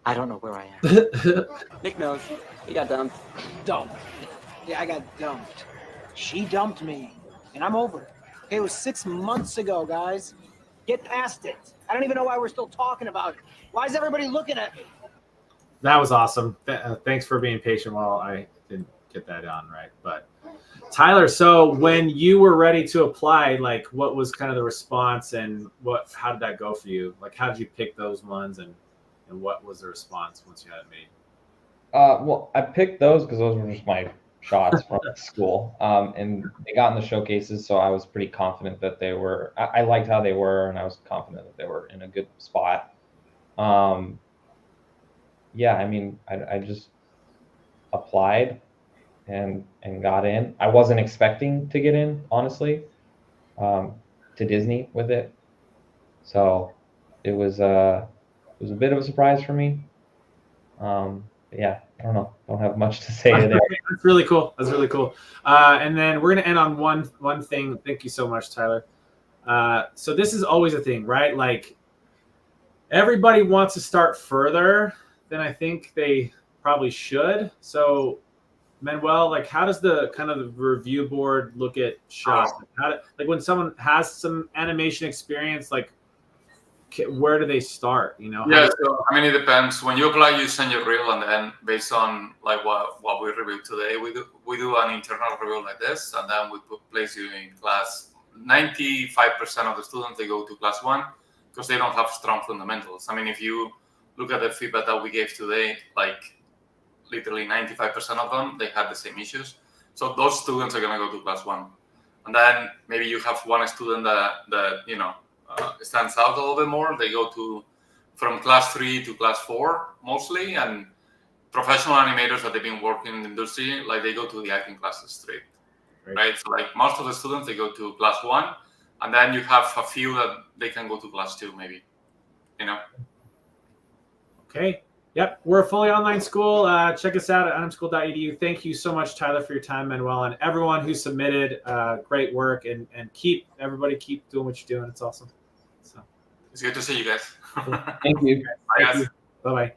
I don't know where I am. Nick knows. He got dumped. Dumped? Yeah, I got dumped. She dumped me, and I'm over it. Okay, it was 6 months ago, guys. Get past it. I don't even know why we're still talking about it. Why is everybody looking at me? That was awesome. Thanks for being patient while I didn't get that on right. But Tyler, so when you were ready to apply, like what was kind of the response and how did that go for you? Like how did you pick those ones and what was the response once you had it made? Well, I picked those because those were just my shots from school, and they got in the showcases, so I was pretty confident that they were. I liked how they were, and I was confident that they were in a good spot. Yeah, I mean, I just applied and got in. I wasn't expecting to get in, honestly, to Disney with it, so it was a bit of a surprise for me. Yeah, I don't know. Don't have much to say there. That's really cool. That's really cool. And then we're gonna end on one thing. Thank you so much, Tyler. So this is always a thing, right? Like everybody wants to start further than I think they probably should. So Manuel, like how does the kind of the review board look at shows? Like when someone has some animation experience, like where do they start? You know? Yeah, so I mean, it depends. When you apply, you send your reel, and then based on like what we reviewed today, we do an internal review like this, and then we place you in class. 95% of the students, they go to class 1 because they don't have strong fundamentals. I mean, if you look at the feedback that we gave today, like literally 95% of them, they had the same issues. So those students are gonna go to class 1, and then maybe you have one student that you know. Stands out a little bit more. They go from class 3 to class 4 mostly, and professional animators that they've been working in the industry, like they go to the acting classes straight, right? So like most of the students, they go to class 1, and then you have a few that they can go to class 2 maybe, you know? Okay. Yep. We're a fully online school. Check us out at animschool.edu. Thank you so much, Tyler, for your time, Manuel, and everyone who submitted great work, and everybody keep doing what you're doing. It's awesome. So it's good to see you guys. Thank you. Bye, guys. Bye-bye.